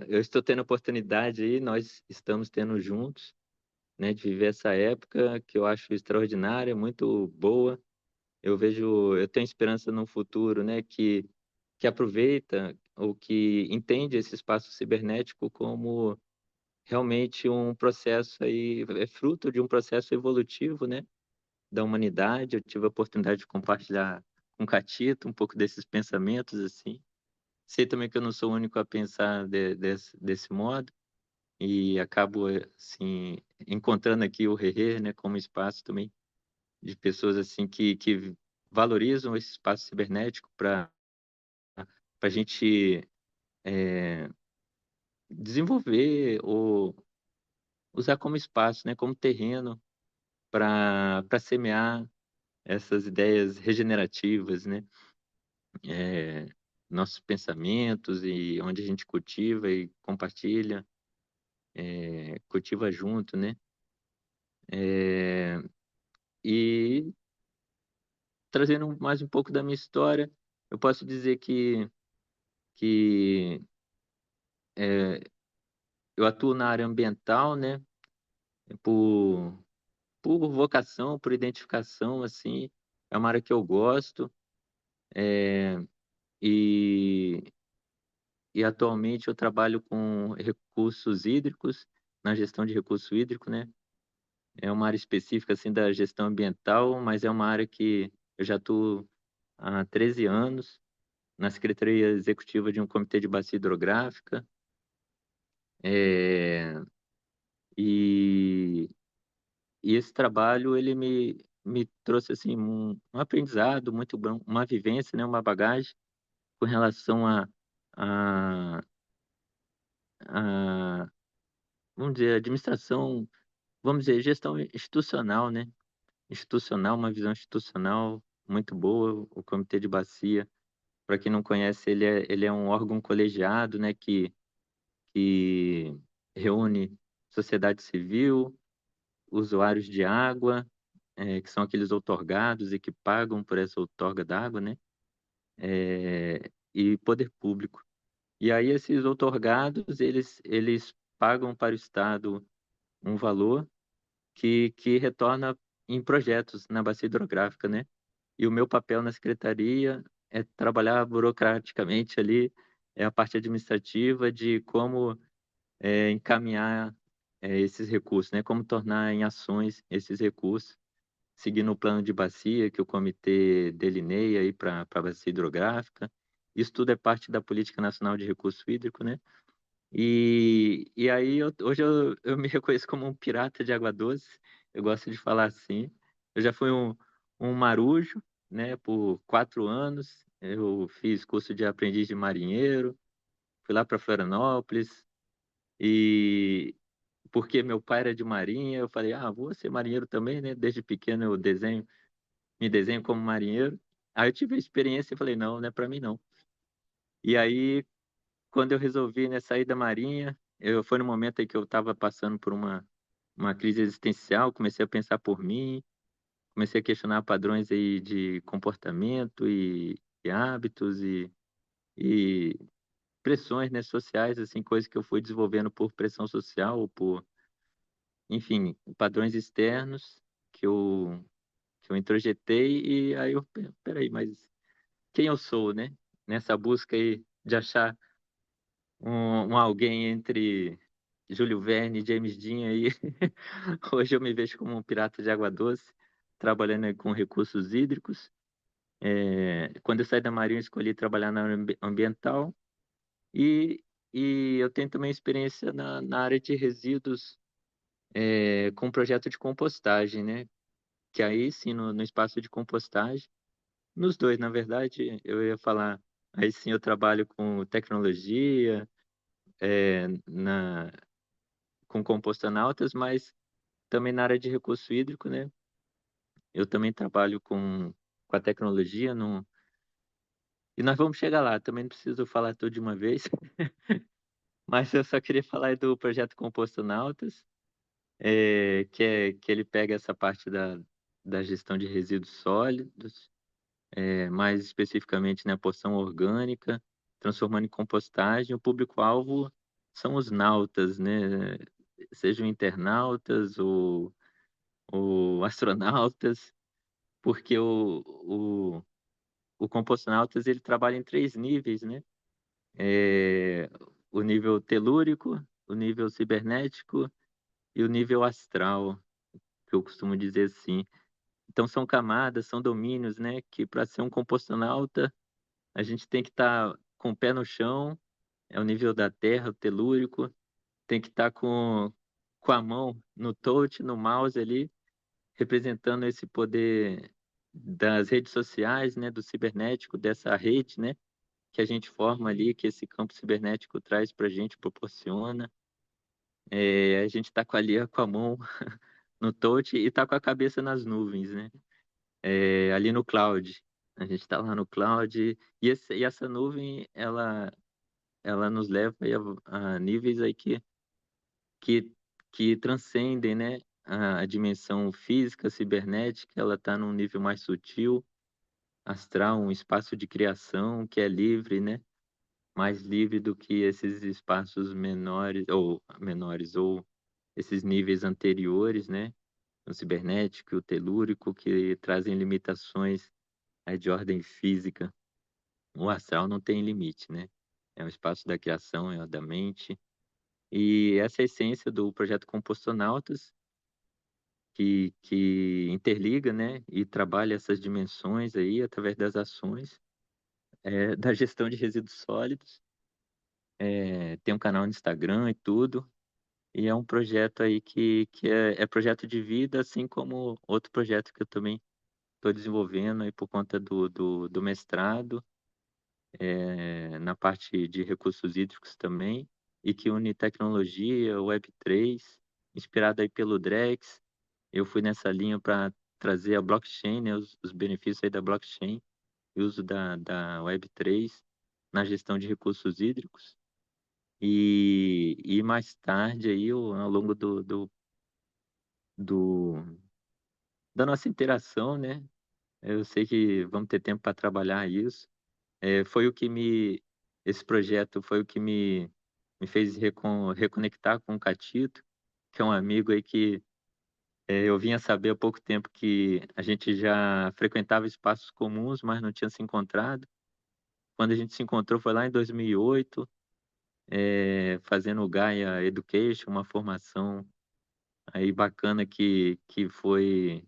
eu estou tendo a oportunidade aí, nós estamos tendo juntos, né, de viver essa época que eu acho extraordinária, muito boa. Eu tenho esperança num futuro, né, que aproveita ou que entende esse espaço cibernético como realmente um processo aí, é fruto de um processo evolutivo, né, da humanidade. Eu tive a oportunidade de compartilhar com o Catito um pouco desses pensamentos assim. Sei também que eu não sou o único a pensar desse modo e acabo assim encontrando aqui o Rerê, né, como espaço também de pessoas assim que valorizam esse espaço cibernético para a gente desenvolver ou usar como espaço, né, como terreno para semear essas ideias regenerativas, né, é, nossos pensamentos e onde a gente cultiva e compartilha, cultiva junto, né, é, e trazendo mais um pouco da minha história, eu posso dizer que eu atuo na área ambiental, né? Por, por vocação, por identificação, assim, é uma área que eu gosto e, e atualmente eu trabalho com recursos hídricos, na gestão de recurso hídrico, né? É uma área específica assim da gestão ambiental, mas é uma área que eu já estou há 13 anos na Secretaria Executiva de um Comitê de Bacia Hidrográfica. É, e, e esse trabalho ele me trouxe assim um aprendizado muito bom, uma vivência, né, uma bagagem com relação a, a vamos dizer, administração, vamos dizer, gestão institucional, né? Institucional, uma visão institucional muito boa. O Comitê de Bacia, para quem não conhece, ele é um órgão colegiado, né, que reúne sociedade civil, usuários de água, que são aqueles outorgados e que pagam por essa outorga d'água, né? E poder público. E aí esses outorgados, eles pagam para o Estado um valor que retorna em projetos na bacia hidrográfica, né? E o meu papel na secretaria é trabalhar burocraticamente ali, é a parte administrativa de como encaminhar esses recursos, né? Como tornar em ações esses recursos, seguindo o plano de bacia que o comitê delineia aí para a bacia hidrográfica. Isso tudo é parte da Política Nacional de Recurso Hídrico, né? E aí, hoje eu me reconheço como um pirata de água doce, eu gosto de falar assim. Eu já fui um marujo, né, por 4 anos. Eu fiz curso de aprendiz de marinheiro, fui lá para Florianópolis, e porque meu pai era de marinha, eu falei, vou ser marinheiro também, né? Desde pequeno eu me desenho como marinheiro. Aí eu tive a experiência e falei, não, não é para mim não. E aí, quando eu resolvi, né, sair da Marinha, foi no momento em que eu estava passando por uma crise existencial, comecei a pensar por mim, comecei a questionar padrões aí de comportamento e hábitos e pressões, né, sociais, assim, coisas que eu fui desenvolvendo por pressão social, ou por, enfim, padrões externos que eu introjetei, e aí eu, peraí, mas quem eu sou, né? Nessa busca aí de achar um alguém entre Júlio Verne e James Dean aí. Hoje eu me vejo como um pirata de água doce, trabalhando aí com recursos hídricos. Quando eu saí da Marinha, eu escolhi trabalhar na área ambiental e, e eu tenho também experiência na área de resíduos, com projeto de compostagem, né? Que aí sim, no espaço de compostagem, nos dois, na verdade, eu ia falar, aí sim eu trabalho com tecnologia, com compostanautas, mas também na área de recurso hídrico, né? Eu também trabalho com a tecnologia, e nós vamos chegar lá. Também não preciso falar tudo de uma vez, mas eu só queria falar do projeto Compostanautas, que ele pega essa parte da gestão de resíduos sólidos, mais especificamente na porção orgânica, transformando em compostagem. O público-alvo são os nautas, né? Sejam internautas ou astronautas, porque o Compostonautas ele trabalha em 3 níveis, né? É, o nível telúrico, o nível cibernético e o nível astral, que eu costumo dizer assim. Então são camadas, são domínios, né? Que para ser um compostonauta a gente tem que estar com o pé no chão, é o nível da Terra, o telúrico, tem que estar com a mão no touch, no mouse ali, representando esse poder das redes sociais, né, do cibernético, dessa rede, né, que a gente forma ali, que esse campo cibernético traz para a gente, proporciona. A gente está com a mão no touch e está com a cabeça nas nuvens, né, ali no cloud. A gente está lá no cloud e essa nuvem, ela nos leva aí a níveis aí que, que transcendem, né, a dimensão física, cibernética. Ela está num nível mais sutil, astral, um espaço de criação que é livre, né? Mais livre do que esses espaços menores ou esses níveis anteriores, né? O cibernético, o telúrico, que trazem limitações de ordem física. O astral não tem limite, né? é o espaço da criação, é o da mente. E essa é a essência do projeto Compostonautas, que interliga, né, e trabalha essas dimensões aí através das ações, da gestão de resíduos sólidos. Tem um canal no Instagram e tudo. E é um projeto aí que é projeto de vida, assim como outro projeto que eu também estou desenvolvendo aí por conta do mestrado, na parte de recursos hídricos também, e que une tecnologia, Web3, inspirado aí pelo Drex. Eu fui nessa linha para trazer a blockchain, né, os benefícios aí da blockchain e uso da Web3 na gestão de recursos hídricos. E mais tarde aí, ao longo do, da nossa interação, né? Eu sei que vamos ter tempo para trabalhar isso. Foi o que esse projeto foi o que me fez reconectar com o Catito, que é um amigo aí que eu vinha saber há pouco tempo que a gente já frequentava espaços comuns, mas não tinha se encontrado. Quando a gente se encontrou foi lá em 2008, fazendo o Gaia Education, uma formação aí bacana que foi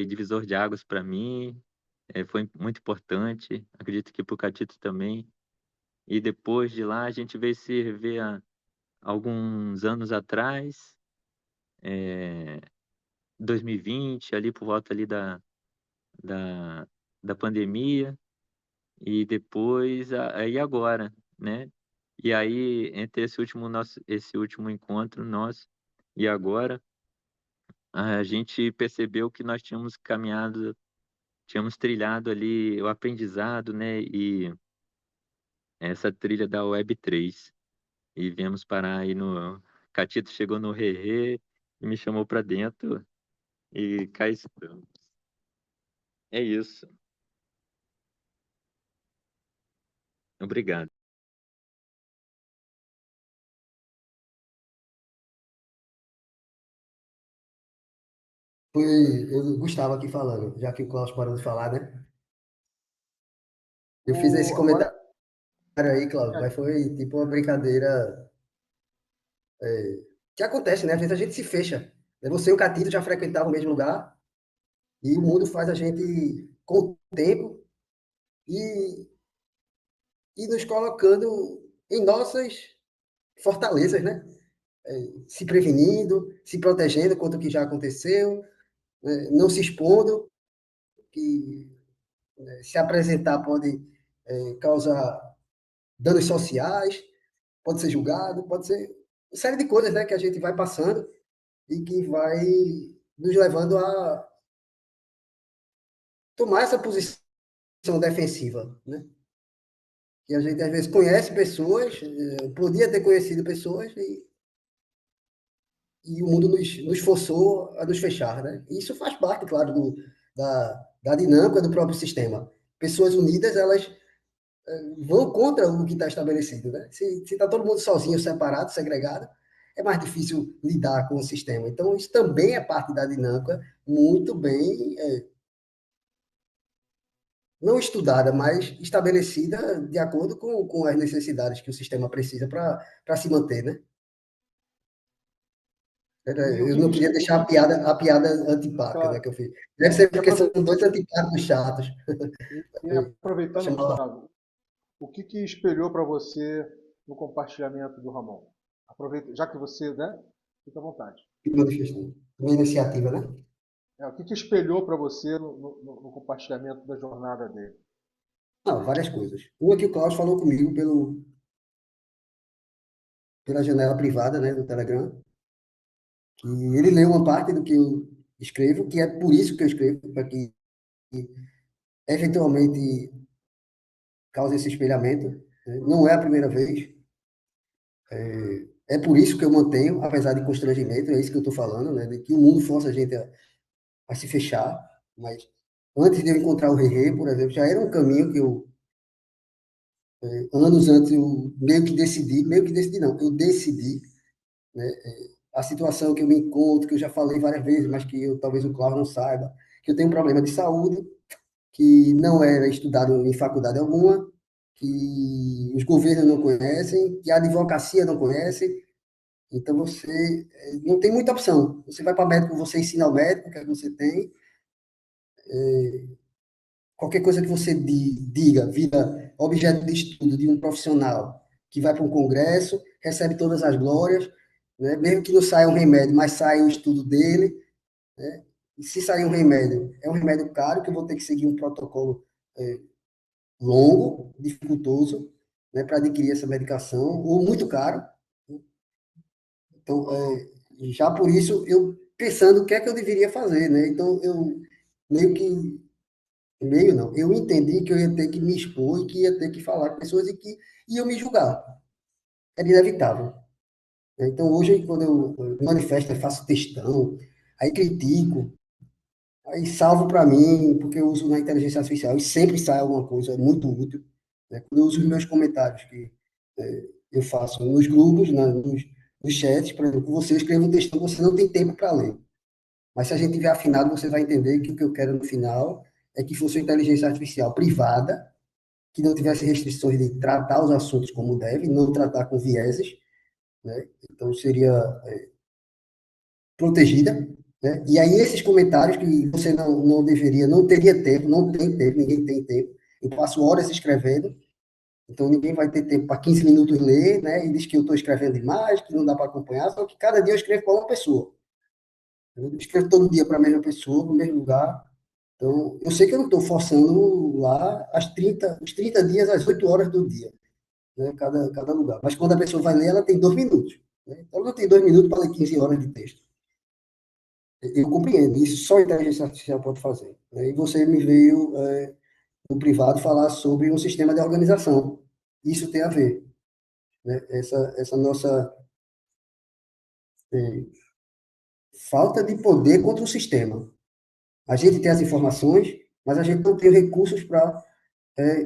divisor de águas para mim, foi muito importante, acredito que para o Catito também. E depois de lá a gente veio se rever há alguns anos atrás, 2020, ali por volta ali da, da pandemia, e depois, aí agora, né? E aí, entre esse último encontro nosso e agora, a gente percebeu que nós tínhamos trilhado ali o aprendizado, né? E essa trilha da Web3. E viemos parar aí no. Catito chegou no Rerê e me chamou para dentro e cá estamos. É isso. Obrigado. Foi eu, Gustavo aqui falando, já que o Klaus parou de falar, né? Eu fiz esse Agora, comentário aí, Klaus, mas foi tipo uma brincadeira que acontece, né? Às vezes a gente se fecha. Você e o Catito já frequentavam o mesmo lugar e o mundo faz a gente, com o tempo, e, e nos colocando em nossas fortalezas, né? Se prevenindo, se protegendo contra o que já aconteceu, não se expondo, que se apresentar pode causar danos sociais, pode ser julgado, pode ser uma série de coisas, né, que a gente vai passando e que vai nos levando a tomar essa posição defensiva, né? Que a gente às vezes conhece pessoas, podia ter conhecido pessoas e o mundo nos forçou a nos fechar, né? E isso faz parte, claro, da dinâmica do próprio sistema. Pessoas unidas, elas vão contra o que está estabelecido, né? Se está todo mundo sozinho, separado, segregado, é mais difícil lidar com o sistema. Então, isso também é parte da dinâmica, muito bem, não estudada, mas estabelecida de acordo com as necessidades que o sistema precisa para se manter, né? e o Eu que não que, queria deixar a piada antipática, né, claro, que eu fiz. Deve ser porque são dois antipáticos chatos. e aproveitando, Chamar Gustavo, o que que espelhou para você no compartilhamento do Ramon? Aproveita, já que você, né? Fica à vontade. uma iniciativa, né? O que que espelhou para você no compartilhamento da jornada dele? Não, várias coisas. Uma que o Klaus falou comigo pela janela privada, né, do Telegram, que ele leu uma parte do que eu escrevo, que é por isso que eu escrevo, para que eventualmente cause esse espelhamento, né? Não é a primeira vez. É por isso que eu mantenho, apesar de constrangimento, é isso que eu estou falando, né, de que o mundo força a gente a se fechar, mas antes de eu encontrar o Rerê, por exemplo, já era um caminho que eu, anos antes, eu meio que decidi não, eu decidi, né, a situação que eu me encontro, que eu já falei várias vezes, mas que talvez o Cláudio não saiba, que eu tenho um problema de saúde, que não era estudado em faculdade alguma, que os governos não conhecem, que a advocacia não conhece. Então, você não tem muita opção. Você vai para médico, você ensina ao médico o que é que você tem. Qualquer coisa que você diga vira objeto de estudo de um profissional que vai para um congresso, recebe todas as glórias, né? Mesmo que não saia um remédio, mas sai o estudo dele. Né? E se sair um remédio, é um remédio caro, que eu vou ter que seguir um protocolo longo, dificultoso, né, para adquirir essa medicação, ou muito caro. Então, já por isso, eu pensando o que é que eu deveria fazer, né? Então, eu meio que, meio não, eu entendi que eu ia ter que me expor e que ia ter que falar com pessoas e que iam me julgar. Era inevitável. Então, hoje, quando eu manifesto, eu faço textão, aí critico, aí salvo para mim, porque eu uso na inteligência artificial e sempre sai alguma coisa muito útil. Né? Quando eu uso os meus comentários, que eu faço nos grupos, nos chats, por exemplo, você escreve um textão, você não tem tempo para ler. Mas se a gente tiver afinado, você vai entender que o que eu quero no final é que fosse uma inteligência artificial privada, que não tivesse restrições de tratar os assuntos como deve, não tratar com vieses, né? Então seria protegida, né? E aí esses comentários que você não deveria, não teria tempo, não tem tempo, ninguém tem tempo. Eu passo horas escrevendo, então ninguém vai ter tempo para 15 minutos ler, né? E diz que eu estou escrevendo demais, que não dá para acompanhar, só que cada dia eu escrevo para uma pessoa. Eu escrevo todo dia para a mesma pessoa, no mesmo lugar. Então, eu sei que eu não estou forçando lá os 30 dias, às 8 horas do dia, né? Cada lugar. Mas quando a pessoa vai ler, ela tem 2 minutos. Né? Então, ela não tem 2 minutos para ler 15 horas de texto. Eu compreendo, isso só a inteligência artificial pode fazer. Né? E você me veio, no privado, falar sobre um sistema de organização. Isso tem a ver. Né? Essa nossa eh, falta de poder contra o sistema. A gente tem as informações, mas a gente não tem recursos para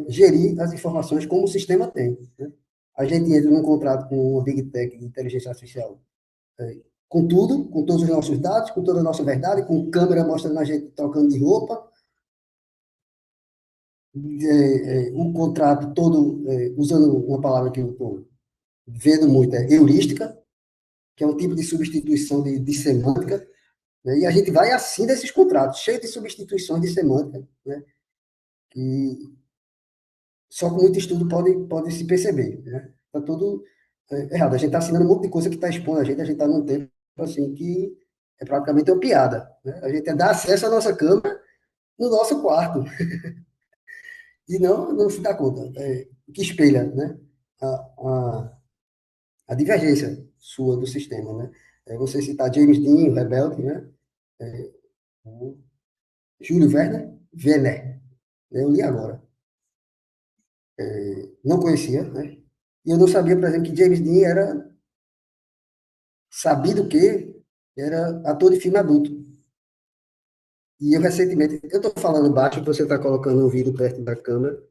gerir as informações como o sistema tem. Né? A gente entra num contrato com uma Big Tech de inteligência artificial, com tudo, com todos os nossos dados, com toda a nossa verdade, com câmera mostrando a gente trocando de roupa, um contrato todo, usando uma palavra que eu estou vendo muito, é heurística, que é um tipo de substituição de semântica, né? E a gente vai assim desses contratos, cheio de substituições de semântica, né? E só com muito estudo pode se perceber, né? Está tudo errado. A gente está assinando um monte de coisa que está expondo a gente está num tempo assim que é praticamente uma piada, né? A gente dá acesso à nossa câmera no nosso quarto e não se dá conta, o que espelha, né? A, a, a divergência sua do sistema, né? Você citar James Dean, o Rebelde, né? O Júlio Werner, né? Eu li agora. Não conhecia, né? E eu não sabia, por exemplo, que James Dean era sabido que era ator de filme adulto. E eu recentemente, eu estou falando baixo, você está colocando o ouvido perto da câmera.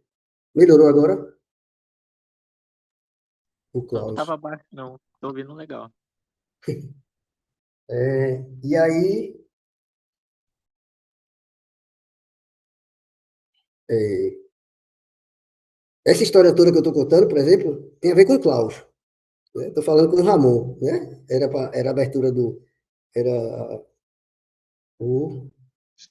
Melhorou agora? O Não Klaus. tava baixo, não. Tô ouvindo legal. E aí, essa história toda que eu estou contando, por exemplo, tem a ver com o Klaus. Estou falando com o Ramon, né? Era a abertura do. Era o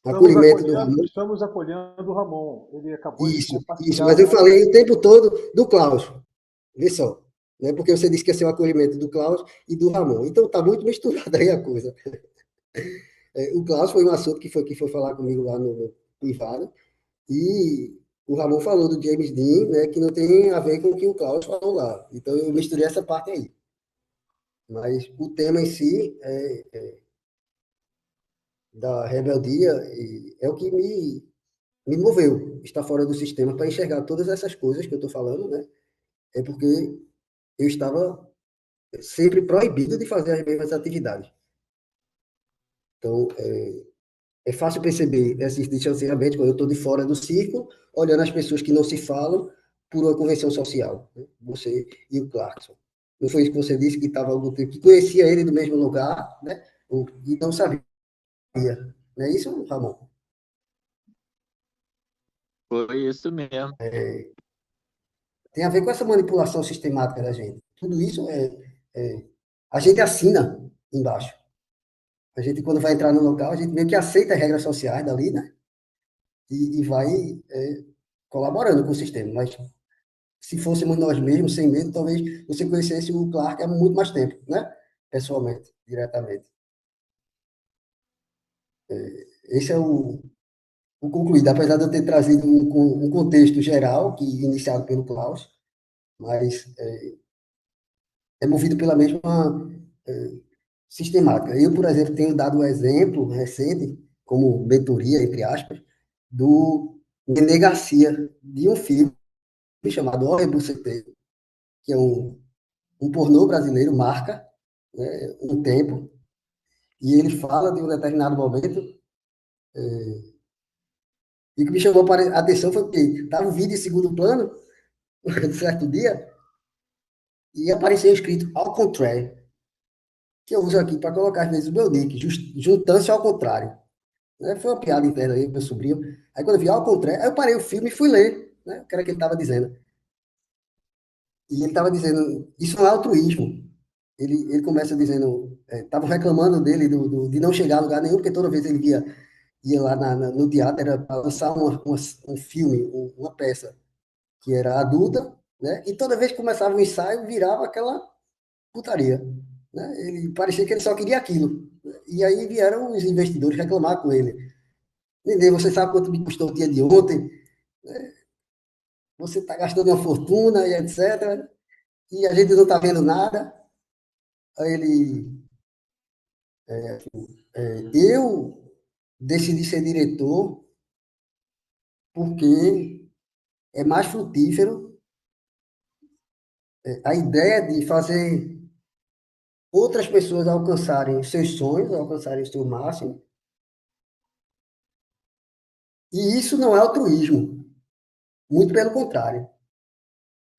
acolhimento do Ramon. Estamos acolhendo o Ramon. Ele acabou de Isso. compartilhar Mas eu uma. falei o tempo todo do Klaus. Vê só. Né? Porque você disse que ia ser o acolhimento do Klaus e do Ramon. Então está muito misturada aí a coisa. O Klaus foi um assunto que foi falar comigo lá no privado. E o Ramon falou do James Dean, né, que não tem a ver com o que o Klaus falou lá. Então eu misturei essa parte aí. Mas o tema em si da rebeldia é o que me moveu, estar fora do sistema para enxergar todas essas coisas que eu estou falando, né? É porque eu estava sempre proibido de fazer as mesmas atividades. Então, é fácil perceber esse distanciamento quando eu estou de fora do círculo, olhando as pessoas que não se falam por uma convenção social. Né? Você e o Clarkson. Não foi isso que você disse, que estava algum tempo, que conhecia ele do mesmo lugar, né? E não sabia. Não é isso, Ramon? Foi isso mesmo. tem a ver com essa manipulação sistemática da gente. Tudo isso a gente assina embaixo. A gente, quando vai entrar no local, a gente meio que aceita as regras sociais dali, né? E vai colaborando com o sistema. Mas se fôssemos nós mesmos, sem medo, talvez você conhecesse o Clark há muito mais tempo, né? Pessoalmente, diretamente. Esse é o concluído, apesar de eu ter trazido um contexto geral, que iniciado pelo Klaus, mas é movido pela mesma sistemática. Eu, por exemplo, tenho dado um exemplo recente, como mentoria, entre aspas, do Nenê Garcia, de um filme chamado O Rebuceteiro, que é um pornô brasileiro, marca, né, um tempo, e ele fala de um determinado momento, e o que me chamou a atenção foi que estava um vídeo em segundo plano, um certo dia, e apareceu escrito ao contrário, que eu uso aqui para colocar às vezes o meu nick, juntando-se ao contrário. Né? Foi uma piada interna aí, meu sobrinho. Aí quando eu vi ao contrário, aí eu parei o filme e fui ler, né? O que era que ele estava dizendo. E ele estava dizendo, isso não é altruísmo. Ele começa dizendo, estavam reclamando dele de não chegar a lugar nenhum, porque toda vez ele ia lá no teatro, era para lançar um filme, uma peça que era adulta, né? E toda vez que começava o ensaio, virava aquela putaria. Né? Ele parecia que ele só queria aquilo. E aí vieram os investidores reclamar com ele. Nenê, você sabe quanto me custou o dia de ontem? Você está gastando uma fortuna e etc. E a gente não está vendo nada. Aí ele, eu decidi ser diretor porque é mais frutífero a ideia de fazer outras pessoas alcançarem seus sonhos, alcançarem o seu máximo. E isso não é altruísmo, muito pelo contrário.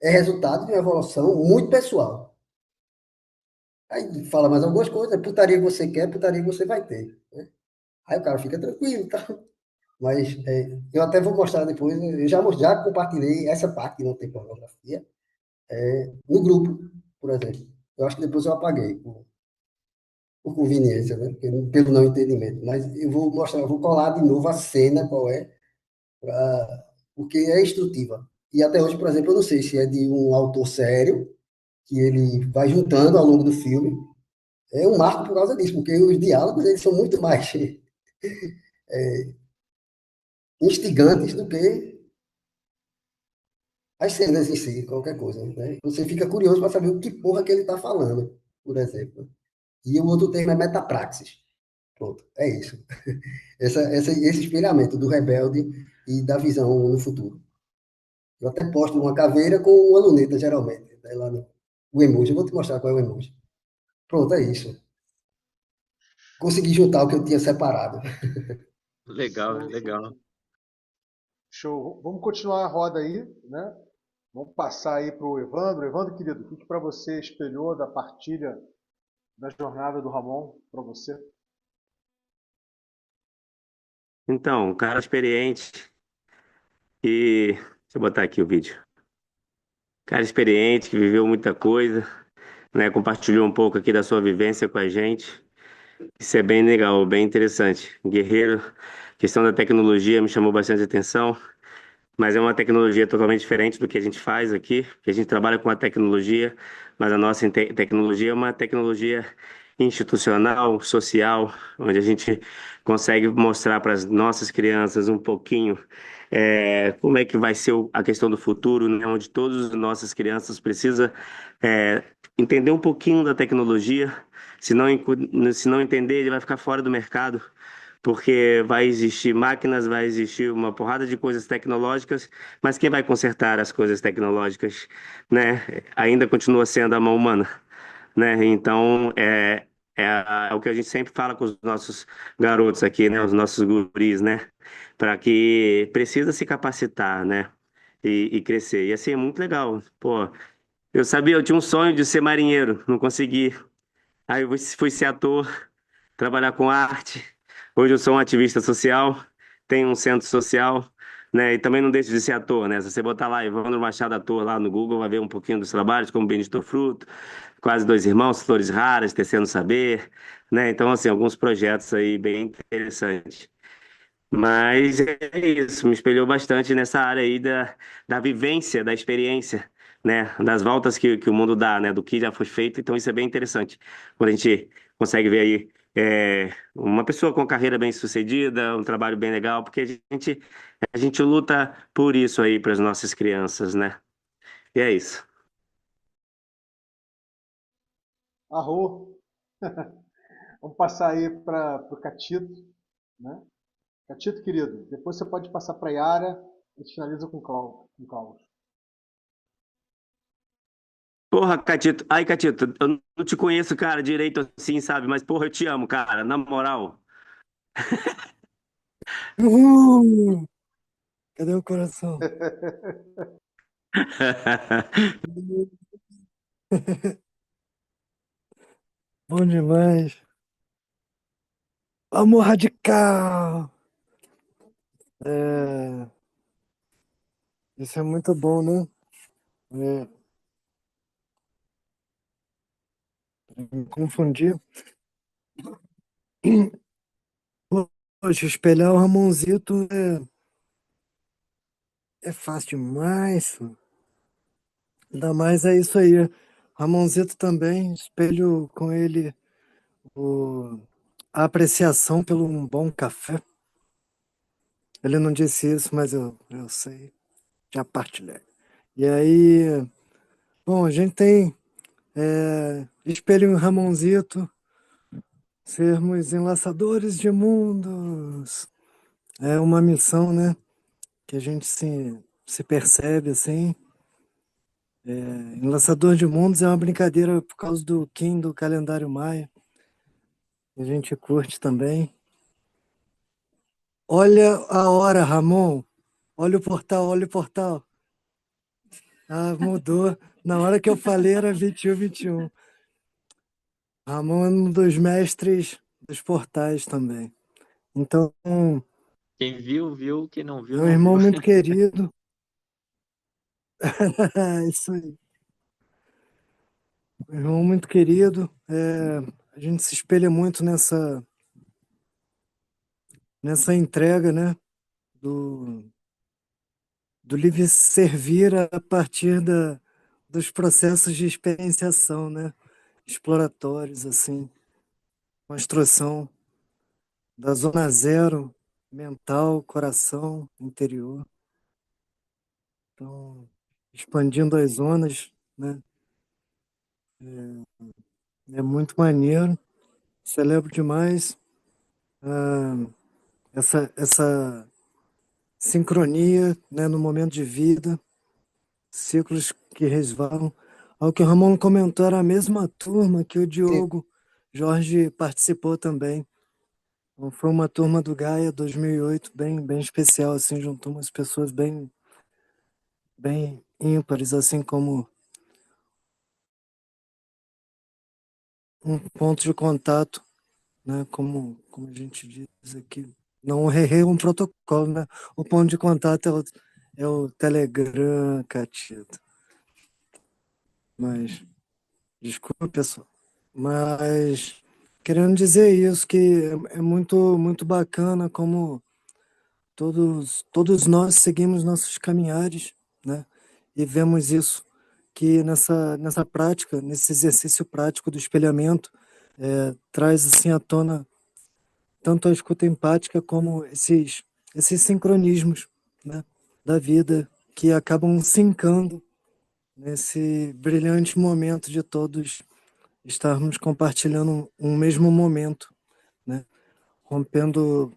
É resultado de uma evolução muito pessoal. Aí fala mais algumas coisas, putaria que você quer, putaria que você vai ter. Né? Aí o cara fica tranquilo, tá? Mas eu até vou mostrar depois, eu já compartilhei essa parte que não tem pornografia no grupo, por exemplo. Eu acho que depois eu apaguei, por conveniência, né? Pelo não entendimento. Mas eu vou mostrar, eu vou colar de novo a cena, qual é, porque é instrutiva. E até hoje, por exemplo, eu não sei se é de um autor sério, que ele vai juntando ao longo do filme. É um marco por causa disso, porque os diálogos eles são muito mais instigantes do que as cenas em si, qualquer coisa. Né? Você fica curioso para saber o que porra que ele está falando, por exemplo. E o outro termo é metapraxis. Pronto, é isso. Esse espelhamento do rebelde e da visão no futuro. Eu até posto uma caveira com uma luneta, geralmente. Né? Lá no, o emoji, eu vou te mostrar qual é o emoji. Pronto, é isso. Consegui juntar o que eu tinha separado. Legal, Show, show, legal. show. Show. Vamos continuar a roda aí, né? Vamos passar aí para o Evandro. Evandro, querido, o que para você espelhou da partilha da jornada do Ramon para você? Então, um cara experiente e... Deixa eu botar aqui o vídeo. Cara experiente que viveu muita coisa, né? Compartilhou um pouco aqui da sua vivência com a gente. Isso é bem legal, bem interessante. Guerreiro, questão da tecnologia me chamou bastante atenção. Mas é uma tecnologia totalmente diferente do que a gente faz aqui, que a gente trabalha com a tecnologia, mas a nossa tecnologia é uma tecnologia institucional, social, onde a gente consegue mostrar para as nossas crianças um pouquinho como é que vai ser a questão do futuro, né? Onde todas as nossas crianças precisam é, entender um pouquinho da tecnologia, se não entender, ele vai ficar fora do mercado porque vai existir máquinas, vai existir uma porrada de coisas tecnológicas, mas quem vai consertar as coisas tecnológicas, né? Ainda continua sendo a mão humana, né? Então, é o que a gente sempre fala com os nossos garotos aqui, né? Os nossos guris, né? Para que precisa se capacitar, né? E crescer. E assim, é muito legal. Pô, eu sabia, eu tinha um sonho de ser marinheiro, não consegui. Aí eu fui ser ator, trabalhar com arte. Hoje eu sou um ativista social, tenho um centro social, né? E também não deixa de ser ator, né? Se você botar lá Evandro Machado ator lá no Google, vai ver um pouquinho dos trabalhos, como Benedito Fruto, Quase Dois Irmãos, Flores Raras, Tecendo Saber, né? Então, assim, alguns projetos aí bem interessantes. Mas é isso, me espelhou bastante nessa área aí da vivência, da experiência, né? Das voltas que o mundo dá, né? Do que já foi feito. Então isso é bem interessante. Quando a gente consegue ver aí uma pessoa com carreira bem sucedida, um trabalho bem legal, porque a gente luta por isso aí para as nossas crianças, né? E é isso. Arro. Vamos passar aí para o Catito, né? Catito, querido, depois você pode passar para a Yara e a gente finaliza com o Klaus. Porra, Catito. Ai, Catito, eu não te conheço, cara, direito assim, sabe? Mas, porra, eu te amo, cara, na moral. Uhul! Cadê o coração? Bom demais. Amor radical! É, isso é muito bom, né? É, me confundi. Poxa, espelhar o Ramonzito é fácil demais. Ainda mais é isso aí. Ramonzito também, espelho com ele o, a apreciação pelo um bom café. Ele não disse isso, mas eu sei, já partilhei. E aí, bom, a gente tem espelho em Ramonzito, sermos enlaçadores de mundos. É uma missão, né? Que a gente se percebe assim. Enlaçador de mundos é uma brincadeira por causa do Kim do calendário maia. A gente curte também. Olha a hora, Ramon. Olha o portal, olha o portal. Ah, mudou. Na hora que eu falei era 21, 21. Ramon é um dos mestres dos portais também. Então, Quem viu, viu. Quem não é viu, um não irmão viu. muito querido. Isso aí. Um irmão muito querido. A gente se espelha muito nessa entrega, né? Do livre servir a partir dos processos de experienciação, né? Exploratórios, assim. Construção da zona zero, mental, coração, interior. Então, expandindo as zonas, né? É muito maneiro. Celebro demais essa sincronia, né, no momento de vida, ciclos que resvalam. Ao que o Ramon comentou, era a mesma turma que o Sim. Diogo Jorge participou também. Então, foi uma turma do Gaia 2008, bem especial, assim, juntou umas pessoas bem ímpares, assim como um ponto de contato, né? Como a gente diz aqui. Não é um protocolo, né? O ponto de contato é o Telegram, Catito. Mas, desculpa, pessoal. Mas, querendo dizer isso, que é muito bacana como todos nós seguimos nossos caminhares, né? E vemos isso, que nessa prática, nesse exercício prático do espelhamento, traz assim à tona tanto a escuta empática como esses sincronismos, né, da vida que acabam sincando nesse brilhante momento de todos estarmos compartilhando um mesmo momento, né, rompendo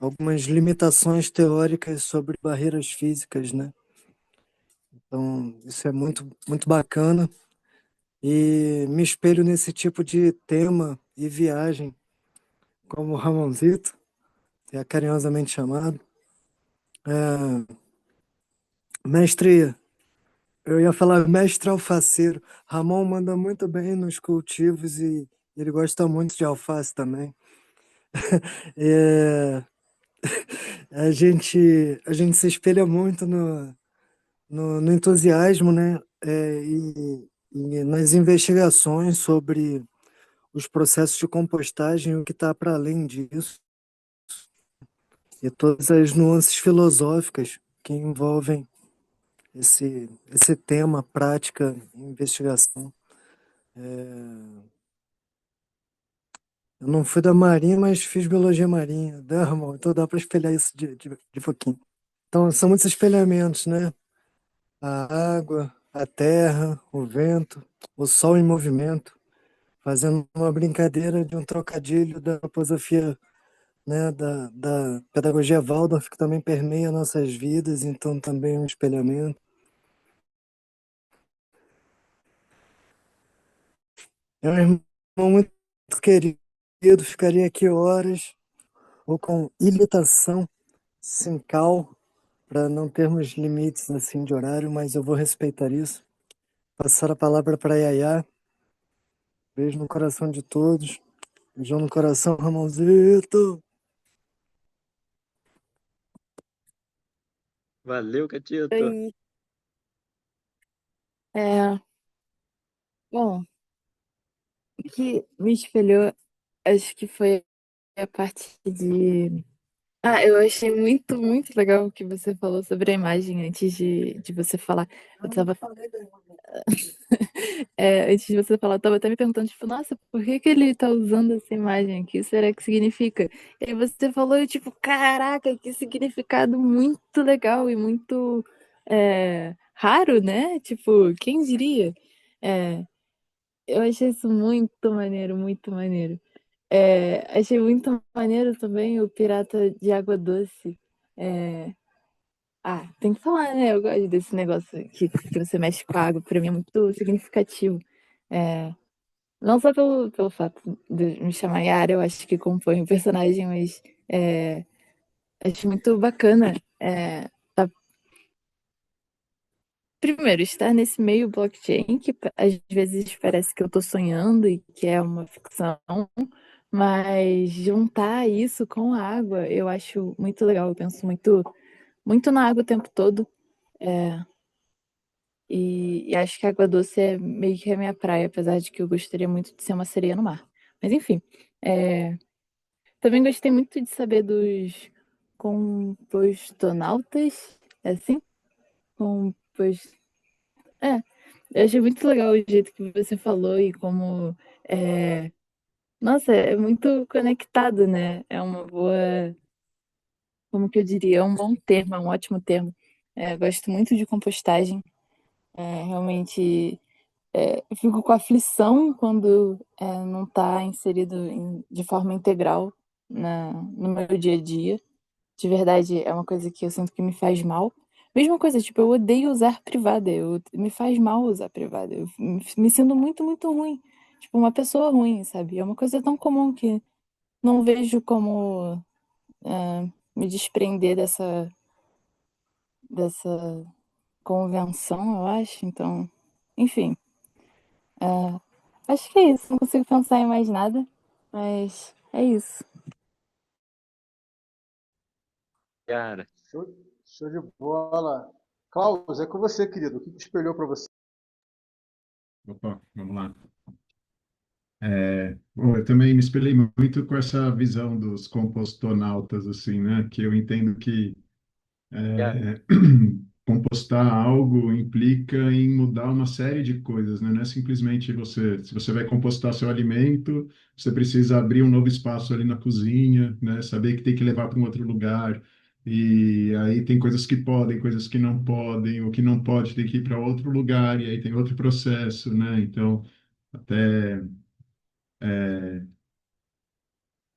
algumas limitações teóricas sobre barreiras físicas, né? Então, isso é muito bacana e me espelho nesse tipo de tema e viagem, como o Ramonzito, é carinhosamente chamado. Mestre, eu ia falar mestre alfaceiro. Ramon manda muito bem nos cultivos e ele gosta muito de alface também. É, a gente se espelha muito no entusiasmo, né? E nas investigações sobre os processos de compostagem, o que está para além disso, e todas as nuances filosóficas que envolvem esse tema, prática e investigação. Eu não fui da Marinha, mas fiz biologia marinha, Darman, então dá para espelhar isso de pouquinho. Então, são muitos espelhamentos, né? A água, a terra, o vento, o sol em movimento, fazendo uma brincadeira de um trocadilho da filosofia, né, da pedagogia Waldorf, que também permeia nossas vidas, então também é um espelhamento. É um irmão muito querido, ficaria aqui horas, ou com ilitação sincal, para não termos limites assim de horário, mas eu vou respeitar isso. Passar a palavra para Yaya. Beijo no coração de todos. Beijão no coração, Ramonzito. Valeu, Catito. Oi. É, bom, o que me espelhou, acho que foi a parte de. Ah, eu achei muito, muito legal o que você falou sobre a imagem antes de você falar. Eu tava. Antes de você falar, eu tava até me perguntando, tipo, nossa, por que que ele tá usando essa imagem aqui? O que será que significa? E aí você falou, eu, tipo, caraca, que significado muito legal e muito raro, né? Tipo, quem diria? É, eu achei isso muito maneiro, muito maneiro. Achei muito maneiro também o Pirata de Água Doce. É, tem que falar, né? Eu gosto desse negócio que você mexe com a água, pra mim é muito significativo. É, não só pelo fato de me chamar Yara, eu acho que compõe o personagem, mas acho muito bacana. Tá- primeiro, estar nesse meio blockchain, que às vezes parece que eu tô sonhando e que é uma ficção, mas juntar isso com a água, eu acho muito legal. Eu penso muito, muito na água o tempo todo. E acho que a água doce é meio que a minha praia, apesar de que eu gostaria muito de ser uma sereia no mar. Mas enfim, é, também gostei muito de saber dos compostonautas, é assim? Compos... É, eu achei muito legal o jeito que você falou e como... é, Nossa, é muito conectado, né? É uma boa... Como que eu diria? É um bom termo, é um ótimo termo. Gosto muito de compostagem. Realmente... eu fico com aflição quando não está inserido de forma integral no meu dia a dia. De verdade, é uma coisa que eu sinto que me faz mal. Mesma coisa, tipo, eu odeio usar privada. Me faz mal usar privada. Eu me sinto muito, muito ruim. Tipo, uma pessoa ruim, sabe? É uma coisa tão comum que não vejo como me desprender dessa convenção, eu acho. Então, enfim. Acho que é isso. Não consigo pensar em mais nada. Mas é isso. Cara, Show, show de bola. Klaus, é com você, querido. O que te espelhou para você? Opa, vamos lá. Bom, eu também me espelhei muito com essa visão dos compostonautas, assim, né? Que eu entendo que cara, é, compostar algo implica em mudar uma série de coisas, né? Não é simplesmente se você vai compostar seu alimento, você precisa abrir um novo espaço ali na cozinha, né? Saber que tem que levar para um outro lugar. E aí tem coisas que podem, coisas que não podem, o que não pode tem que ir para outro lugar, e aí tem outro processo, né? Então, até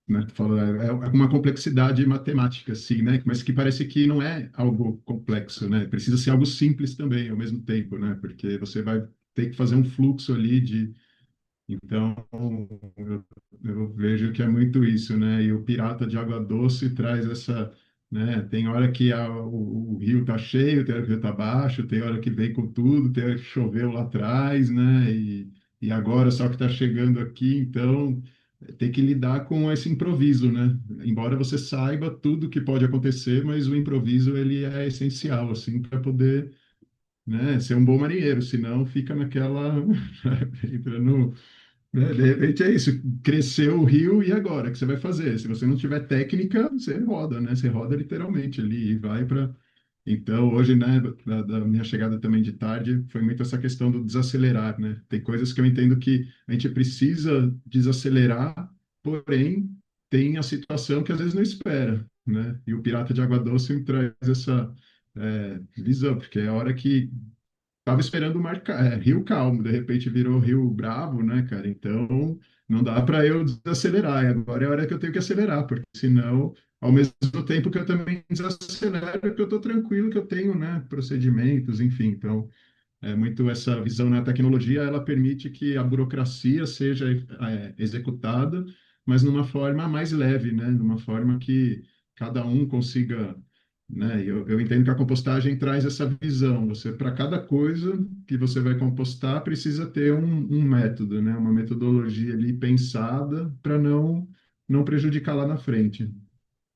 né? Tu falou, é uma complexidade matemática, sim, né? Mas que parece que não é algo complexo, né? Precisa ser algo simples também, ao mesmo tempo, né? Porque você vai ter que fazer um fluxo ali de... Então, eu vejo que é muito isso, né? E o Pirata de Água Doce traz essa... Né? Tem hora que o rio tá cheio, tem hora que o rio tá baixo, tem hora que vem com tudo, tem hora que choveu lá atrás, né? E agora só que está chegando aqui, então ter que lidar com esse improviso, né? Embora você saiba tudo que pode acontecer, mas o improviso ele é essencial assim para poder, né, ser um bom marinheiro, senão fica naquela entra no, né, de repente é isso, cresceu o rio e agora, o que você vai fazer? Se você não tiver técnica, você roda, né? Você roda literalmente ali e vai para. Então, hoje, né, da minha chegada também de tarde, foi muito essa questão do desacelerar, né? Tem coisas que eu entendo que a gente precisa desacelerar, porém, tem a situação que às vezes não espera, né? E o Pirata de Água Doce me traz essa visão, porque é a hora que tava esperando o mar, rio calmo, de repente virou rio bravo, né, cara? Então, não dá para eu desacelerar. E agora é a hora que eu tenho que acelerar, porque senão, ao mesmo tempo que eu também desacelero, que eu estou tranquilo, que eu tenho, né, procedimentos, enfim. Então, é muito essa visão na tecnologia, ela permite que a burocracia seja executada, mas numa forma mais leve, né? Numa forma que cada um consiga, né? Eu entendo que a compostagem traz essa visão. Você, para cada coisa que você vai compostar, precisa ter um método, né? Uma metodologia ali pensada para não prejudicar lá na frente.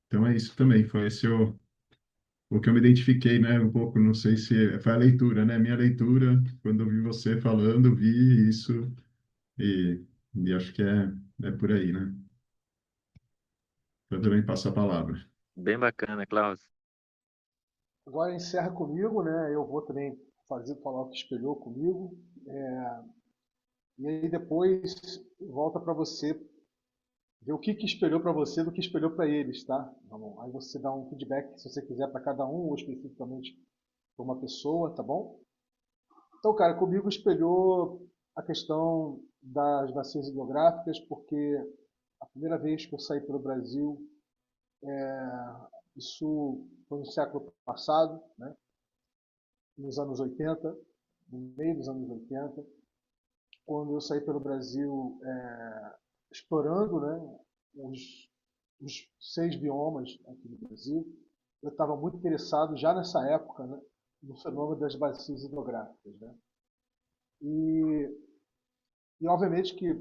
Então é isso também. Foi esse o que eu me identifiquei, né, um pouco, não sei se foi a leitura, né, minha leitura, quando eu vi você falando, vi isso e, e acho que é por aí, né? Eu também passo a palavra. Bem bacana, Klaus. Agora encerra comigo, né? Eu vou também falar o que espelhou comigo. E aí depois volta para você ver o que espelhou para você do que espelhou para eles, tá? Tá bom? Aí você dá um feedback, se você quiser, para cada um, ou especificamente para uma pessoa, tá bom? Então, cara, comigo espelhou a questão das bacias hidrográficas, porque a primeira vez que eu saí pelo Brasil, isso foi no século passado, né? Nos anos 80, no meio dos anos 80, quando eu saí pelo Brasil explorando, né, os 6 biomas aqui no Brasil, eu estava muito interessado já nessa época, né, no fenômeno das bacias hidrográficas, né? E, e obviamente que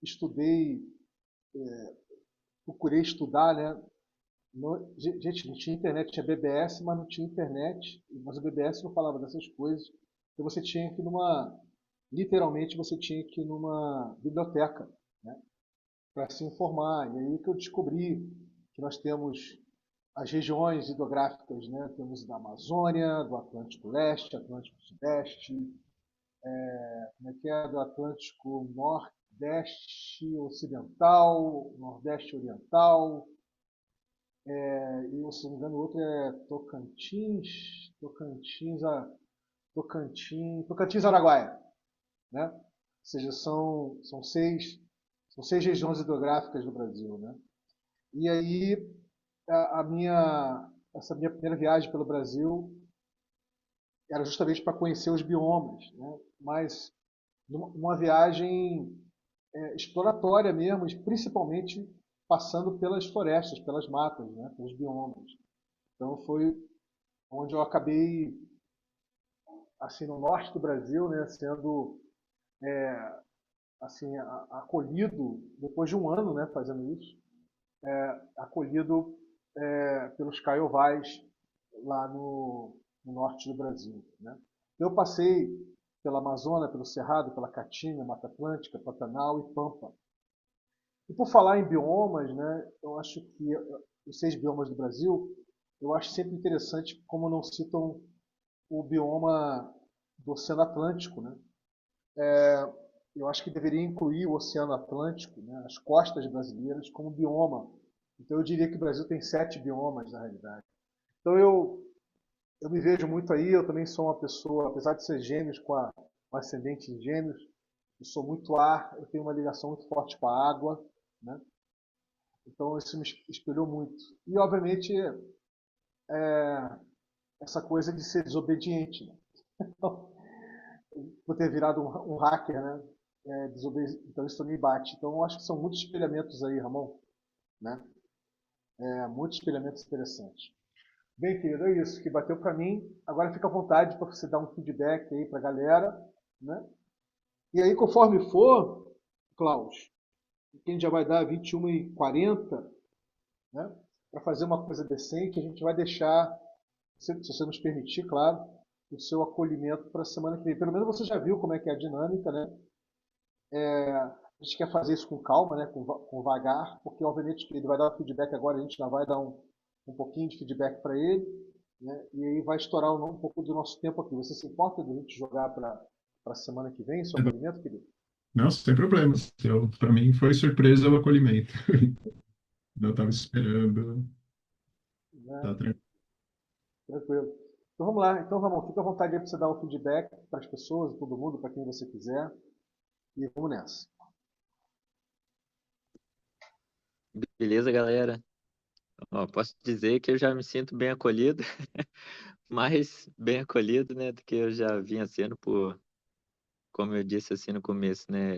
estudei, procurei estudar, né? Gente, não tinha internet, tinha BBS, mas não tinha internet, mas o BBS não falava dessas coisas. Então você tinha que literalmente você tinha que ir numa biblioteca, né, para se informar. E aí que eu descobri que nós temos as regiões hidrográficas, né? Temos da Amazônia, do Atlântico Leste, Atlântico Sudeste, como é que é? Do Atlântico Nordeste Ocidental, Nordeste Oriental, e se não me engano o outro é Tocantins, Araguaia, né? Ou seja, são seis regiões hidrográficas no Brasil, né? E aí essa minha primeira viagem pelo Brasil era justamente para conhecer os biomas, né? Mas uma viagem exploratória mesmo, principalmente passando pelas florestas, pelas matas, né? Pelos biomas. Então foi onde eu acabei, assim, no norte do Brasil, né? Sendo assim acolhido depois de um ano, né? Fazendo isso, acolhido pelos caiovais lá no norte do Brasil, né? Eu passei pela Amazônia, pelo Cerrado, pela Caatinga, Mata Atlântica, Pantanal e Pampa. E por falar em biomas, né, eu acho que os 6 biomas do Brasil, eu acho sempre interessante como não citam o bioma do Oceano Atlântico, né? Eu acho que deveria incluir o Oceano Atlântico, né, as costas brasileiras, como bioma. Então eu diria que o Brasil tem 7 biomas na realidade. Então eu me vejo muito aí, eu também sou uma pessoa, apesar de ser gêmeos, com ascendente em gêmeos, eu sou muito ar, eu tenho uma ligação muito forte com a água, né? Então isso me espelhou muito. E obviamente essa coisa de ser desobediente, né? Então, por ter virado um hacker, né? Então isso me bate. Então eu acho que são muitos espelhamentos aí, Ramon, né? Muitos espelhamentos interessantes. Bem, querido, é isso que bateu para mim. Agora fica à vontade para você dar um feedback aí para a galera, né? E aí, conforme for, Klaus, que a gente já vai dar 21h40, né? Para fazer uma coisa decente, a gente vai deixar, se você nos permitir, claro, o seu acolhimento para a semana que vem. Pelo menos você já viu como é que é a dinâmica, né? A gente quer fazer isso com calma, né? Com vagar, porque obviamente que ele vai dar o feedback agora, a gente já vai dar um pouquinho de feedback para ele, né? E aí vai estourar um pouco do nosso tempo aqui. Você se importa de a gente jogar para a semana que vem, seu acolhimento, querido? Não, sem problemas. Para mim foi surpresa o acolhimento. Não estava esperando. Tá Né? tranquilo. Tranquilo. Então vamos lá. Então, Ramon, fica à vontade aí para você dar o feedback para as pessoas, todo mundo, para quem você quiser. E vamos nessa. Beleza, galera? Ó, posso dizer que eu já me sinto bem acolhido, mais bem acolhido, né, do que eu já vinha sendo por, como eu disse assim no começo, né,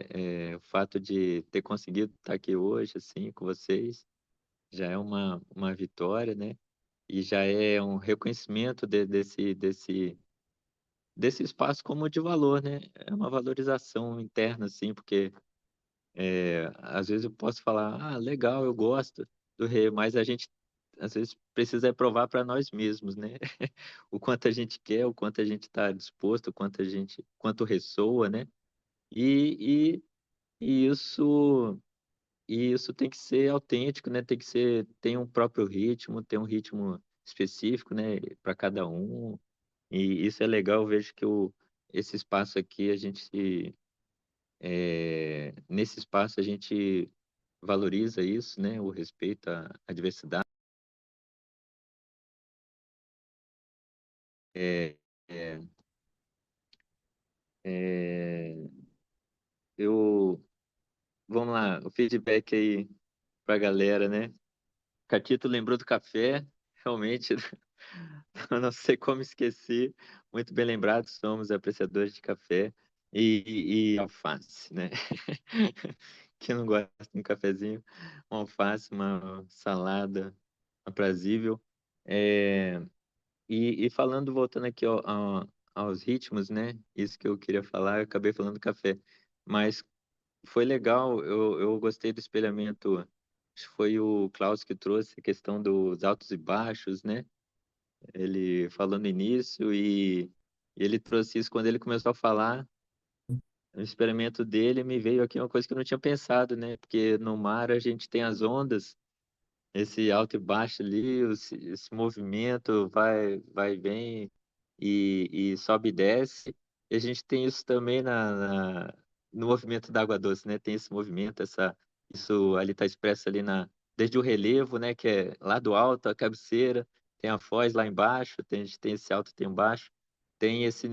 o fato de ter conseguido estar aqui hoje, assim, com vocês, já é uma vitória, né, e já é um reconhecimento desse espaço como de valor, né, é uma valorização interna, assim, porque às vezes eu posso falar, ah, legal, eu gosto do rei, mas a gente às vezes precisa provar para nós mesmos, né? O quanto a gente quer, o quanto a gente está disposto, quanto ressoa, né? E, e isso e isso tem que ser autêntico, né? Tem um próprio ritmo, tem um ritmo específico, né? Para cada um. E isso é legal, eu vejo que esse espaço aqui a gente nesse espaço a gente valoriza isso, né? O respeito à diversidade. É, é, é, eu, vamos lá, o feedback aí pra galera, né? Catito lembrou do café, realmente, eu não sei como esqueci. Muito bem lembrado, somos apreciadores de café e alface, né? Quem não gosta de um cafezinho, uma alface, uma salada aprazível. É, e falando, voltando aqui aos ritmos, né? Isso que eu queria falar, eu acabei falando do café. Mas foi legal, eu gostei do espelhamento. Acho que foi o Klaus que trouxe a questão dos altos e baixos, né? Ele falou no início e ele trouxe isso quando ele começou a falar. O experimento dele me veio aqui uma coisa que eu não tinha pensado, né? Porque no mar a gente tem as ondas, esse alto e baixo ali, esse movimento vai e vem e sobe e desce. E a gente tem isso também no movimento da água doce, né? Tem esse movimento, isso ali está expresso ali desde o relevo, né? Que é lá do alto, a cabeceira, tem a foz lá embaixo, a gente tem esse alto, tem embaixo, tem esse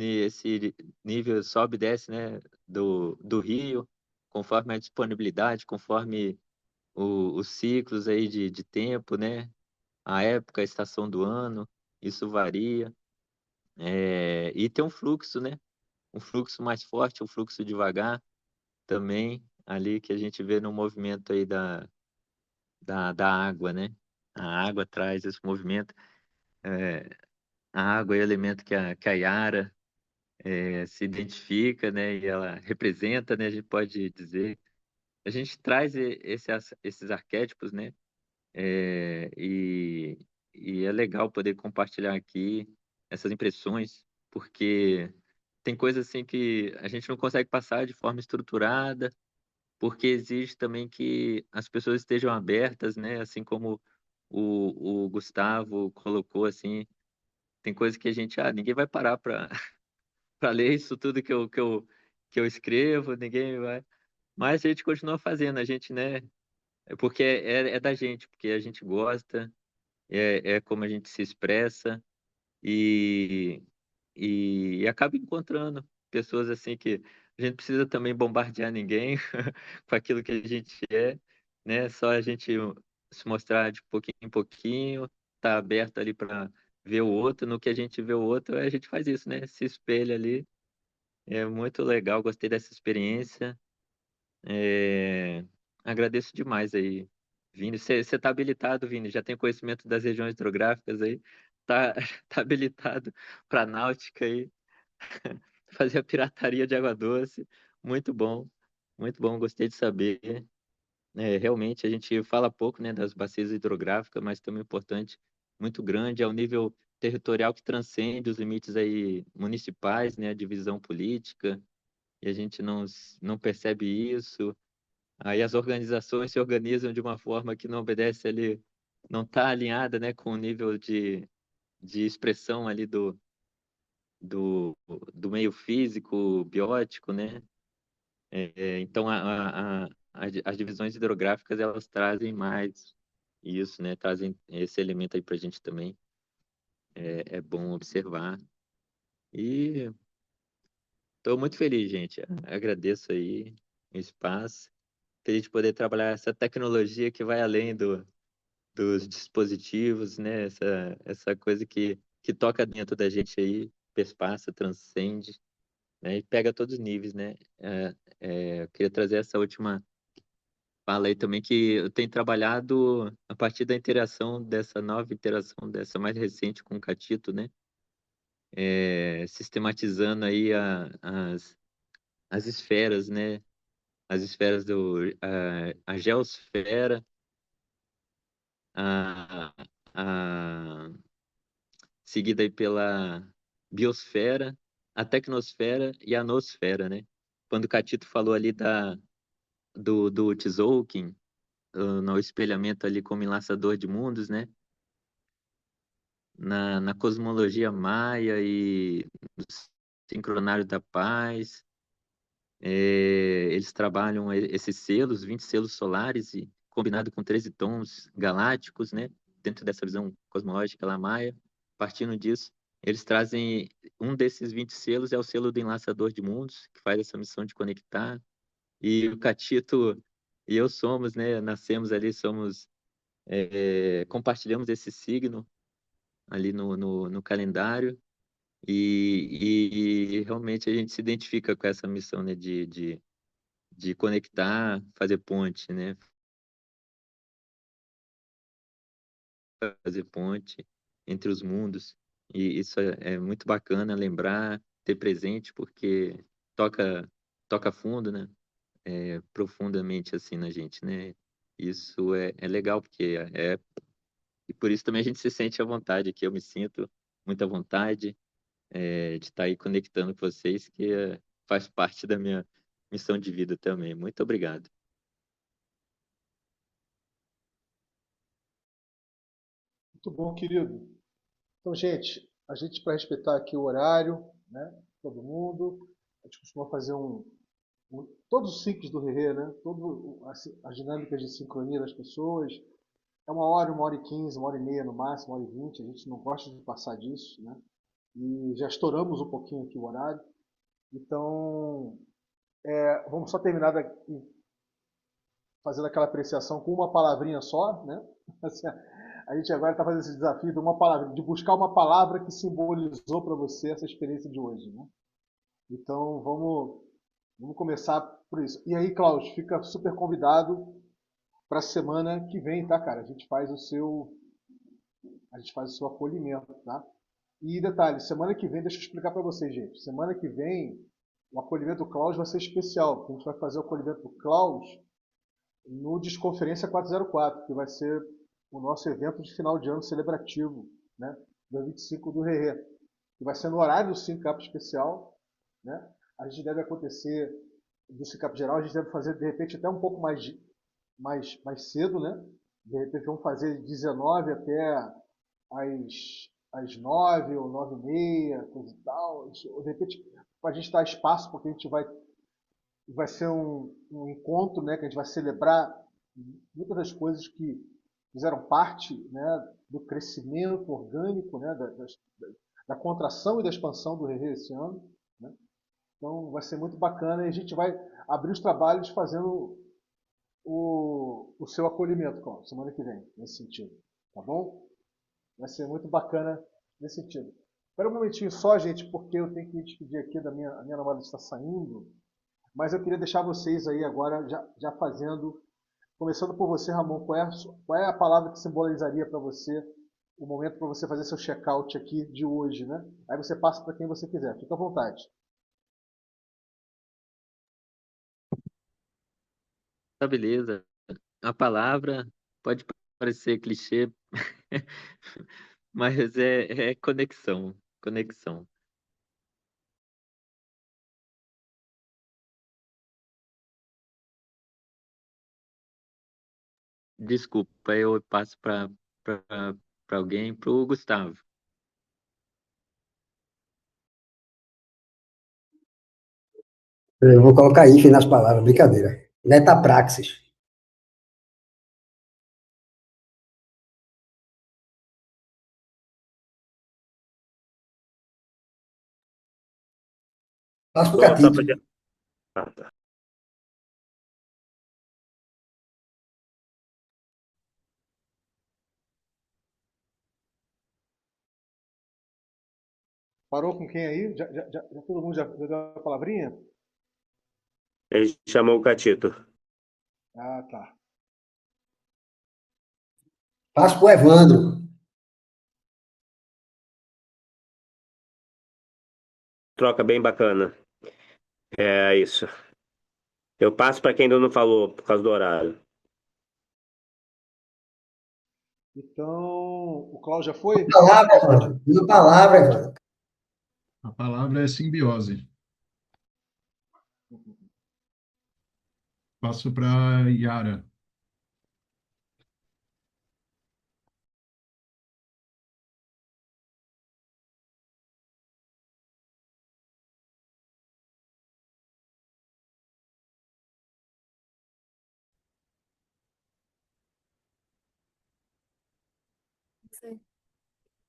nível sobe e desce, né? Do rio, conforme a disponibilidade, conforme os ciclos aí de tempo, né? A época, a estação do ano, isso varia. E tem um fluxo, né? Um fluxo mais forte, um fluxo devagar também, ali que a gente vê no movimento aí da água, né? A água traz esse movimento. É, a água é o elemento que a Yara se identifica, né? E ela representa, né? A gente pode dizer. A gente traz esses arquétipos, né? É, e é legal poder compartilhar aqui essas impressões, porque tem coisas assim que a gente não consegue passar de forma estruturada, porque exige também que as pessoas estejam abertas, né? Assim como o Gustavo colocou, assim, tem coisas que a gente, ninguém vai parar para para ler isso tudo que eu escrevo, ninguém vai. Mas a gente continua fazendo, a gente, né? Porque é da gente, porque a gente gosta, é como a gente se expressa e, e acaba encontrando pessoas assim que a gente precisa também bombardear ninguém com aquilo que a gente é, né? Só a gente se mostrar de pouquinho em pouquinho, tá aberto ali para ver o outro, no que a gente vê o outro, a gente faz isso, né? Se espelha ali. É muito legal, gostei dessa experiência. É, agradeço demais aí, Vini. Você está habilitado, Vini? Já tem conhecimento das regiões hidrográficas aí? Tá, tá habilitado para náutica aí? Fazer a pirataria de água doce. Muito bom, gostei de saber. Realmente a gente fala pouco, né, das bacias hidrográficas, mas também é importante, muito grande, é um nível territorial que transcende os limites aí municipais, né, a divisão política, e a gente não percebe isso. Aí as organizações se organizam de uma forma que não obedece ali, não está alinhada, né, com o nível de expressão ali do, do meio físico, biótico, né? Então, as divisões hidrográficas, elas trazem mais isso, né? Trazem esse elemento aí para a gente também. É bom observar. E estou muito feliz, gente. Agradeço aí o espaço. Feliz de poder trabalhar essa tecnologia que vai além dos dispositivos, né? Essa coisa que toca dentro da gente aí, perpassa, transcende, né? E pega todos os níveis, né? Eu queria trazer essa última fala aí também que eu tenho trabalhado a partir da interação, dessa nova interação, dessa mais recente com o Catito, né? Sistematizando aí as esferas, né? As esferas a geosfera, a, a, seguida aí pela biosfera, a tecnosfera e a nosfera, né? Quando o Catito falou ali do Tzolk'in, no espelhamento ali como enlaçador de mundos, né? Na cosmologia maia e no sincronário da paz, eles trabalham esses selos, 20 selos solares, e combinado com 13 tons galácticos, né? Dentro dessa visão cosmológica lá maia, partindo disso, eles trazem um desses 20 selos é o selo do enlaçador de mundos, que faz essa missão de conectar. E o Catito e eu somos, né? Nascemos ali, compartilhamos esse signo ali no calendário. E realmente a gente se identifica com essa missão, né, de conectar, fazer ponte, né? Fazer ponte entre os mundos. E isso é muito bacana lembrar, ter presente, porque toca, toca fundo, né? Profundamente assim na gente, né? Isso é legal, porque e por isso também a gente se sente à vontade aqui. Eu me sinto muito à vontade, de estar aí conectando com vocês, que faz parte da minha missão de vida também. Muito obrigado. Muito bom, querido. Então, gente, a gente, para respeitar aqui o horário, né? Todo mundo, a gente costuma fazer todos os ciclos do Rerê, né? Todas as dinâmicas de sincronia das pessoas. É 1 hora, 1 hora e 15, 1 hora e meia no máximo, 1 hora e 20. A gente não gosta de passar disso, né? E já estouramos um pouquinho aqui o horário. Então, vamos só terminar daqui, fazendo aquela apreciação com uma palavrinha só, né? Assim, a gente agora está fazendo esse desafio de uma palavra, de buscar uma palavra que simbolizou para você essa experiência de hoje, né? Então, vamos começar por isso. E aí, Klaus, fica super convidado para a semana que vem, tá, cara? A gente faz o seu acolhimento, tá? E detalhe, semana que vem, deixa eu explicar para vocês, gente. Semana que vem, o acolhimento do Klaus vai ser especial, porque a gente vai fazer o acolhimento do Klaus no Desconferência 404, que vai ser o nosso evento de final de ano celebrativo, né? Dia 25 do Rerê, que vai ser no horário do Syncap especial, né? A gente deve acontecer do Syncap geral, a gente deve fazer de repente até um pouco mais cedo, né? De repente vamos fazer de 19 até às 9 ou 9h30, coisa e tal. De repente, para a gente dar espaço, porque a gente vai ser um encontro, né, que a gente vai celebrar muitas das coisas que fizeram parte, né, do crescimento orgânico, né, da contração e da expansão do Rerê esse ano, né? Então vai ser muito bacana e a gente vai abrir os trabalhos fazendo o seu acolhimento, Cláudio, semana que vem, nesse sentido, tá bom? Vai ser muito bacana nesse sentido. Espera um momentinho só, gente, porque eu tenho que me despedir aqui a minha namorada está saindo, mas eu queria deixar vocês aí agora já fazendo, começando por você, Ramon, qual é a palavra que simbolizaria para você o momento para você fazer seu check-out aqui de hoje, né? Aí você passa para quem você quiser, fica à vontade. Tá, beleza. a palavra pode parecer clichê, mas é conexão, conexão. Desculpa, eu passo para alguém, para o Gustavo. Eu vou colocar hífen nas palavras, brincadeira. Metapraxis. Passo pro Só Catito. pra... Ah, tá. Parou com quem aí? Já todo mundo já deu a palavrinha? A gente chamou o Catito. Ah, tá. Passo pro Evandro. Troca bem bacana. É isso. Eu passo para quem ainda não falou, por causa do horário. Então, o Cláudio já foi? Palavra, Evandro. Uma palavra, Evandro. A palavra é simbiose. Passo para Yara.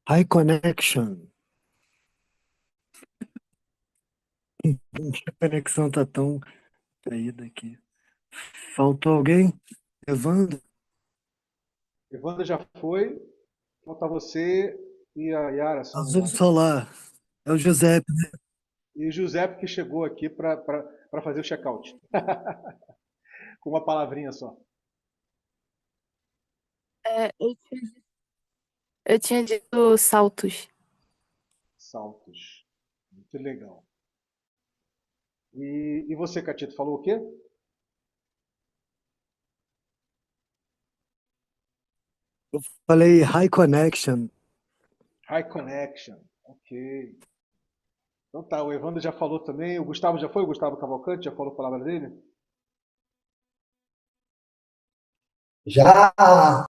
High connection. A conexão tá tão caída aqui. Faltou alguém? Evandro? Evandro já foi. Falta você e a Yara, se eu não me Azul engano. solar. É o Giuseppe. E o Giuseppe que chegou aqui para fazer o check-out. Com uma palavrinha só. É, eu tinha dito saltos. Saltos. Muito legal. E você, Catito, falou o quê? Eu falei high connection. High connection. Ok. Então tá, o Evandro já falou também. O Gustavo já foi? O Gustavo Cavalcante já falou a palavra dele? Já. Ah,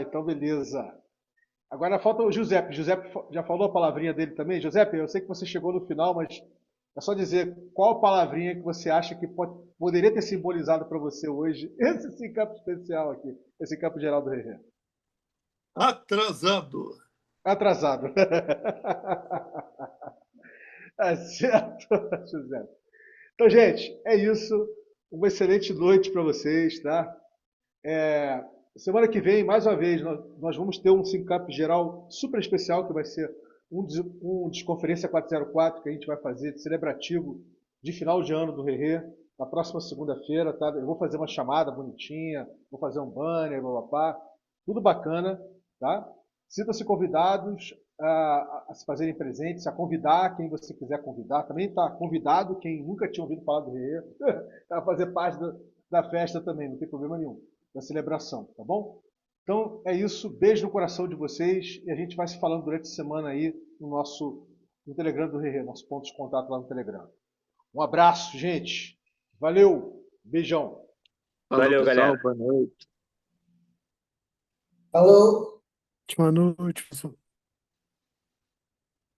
então beleza. Agora falta o Giuseppe. Giuseppe já falou a palavrinha dele também? Giuseppe, eu sei que você chegou no final, mas é só dizer qual palavrinha que você acha que poderia ter simbolizado para você hoje esse campo especial aqui, esse campo geral do Revê. Atrasado. Atrasado. É certo, Giuseppe. Então, gente, é isso. Uma excelente noite para vocês, tá? Semana que vem, mais uma vez, nós vamos ter um SimCamp geral super especial, que vai ser um Desconferência 404, que a gente vai fazer celebrativo de final de ano do Rerê, na próxima segunda-feira, tá? Eu vou fazer uma chamada bonitinha, vou fazer um banner, papapá, tudo bacana, tá? Sintam-se convidados a se fazerem presentes, a convidar quem você quiser convidar. Também está convidado quem nunca tinha ouvido falar do Rerê, a fazer parte da festa também, não tem problema nenhum, da celebração, tá bom? Então é isso, beijo no coração de vocês e a gente vai se falando durante a semana aí no Telegram do Rerê, nosso ponto de contato lá no Telegram. Um abraço, gente. Valeu, beijão. Falou, Valeu, pessoal, galera. boa noite. Falou. Ótima noite, pessoal.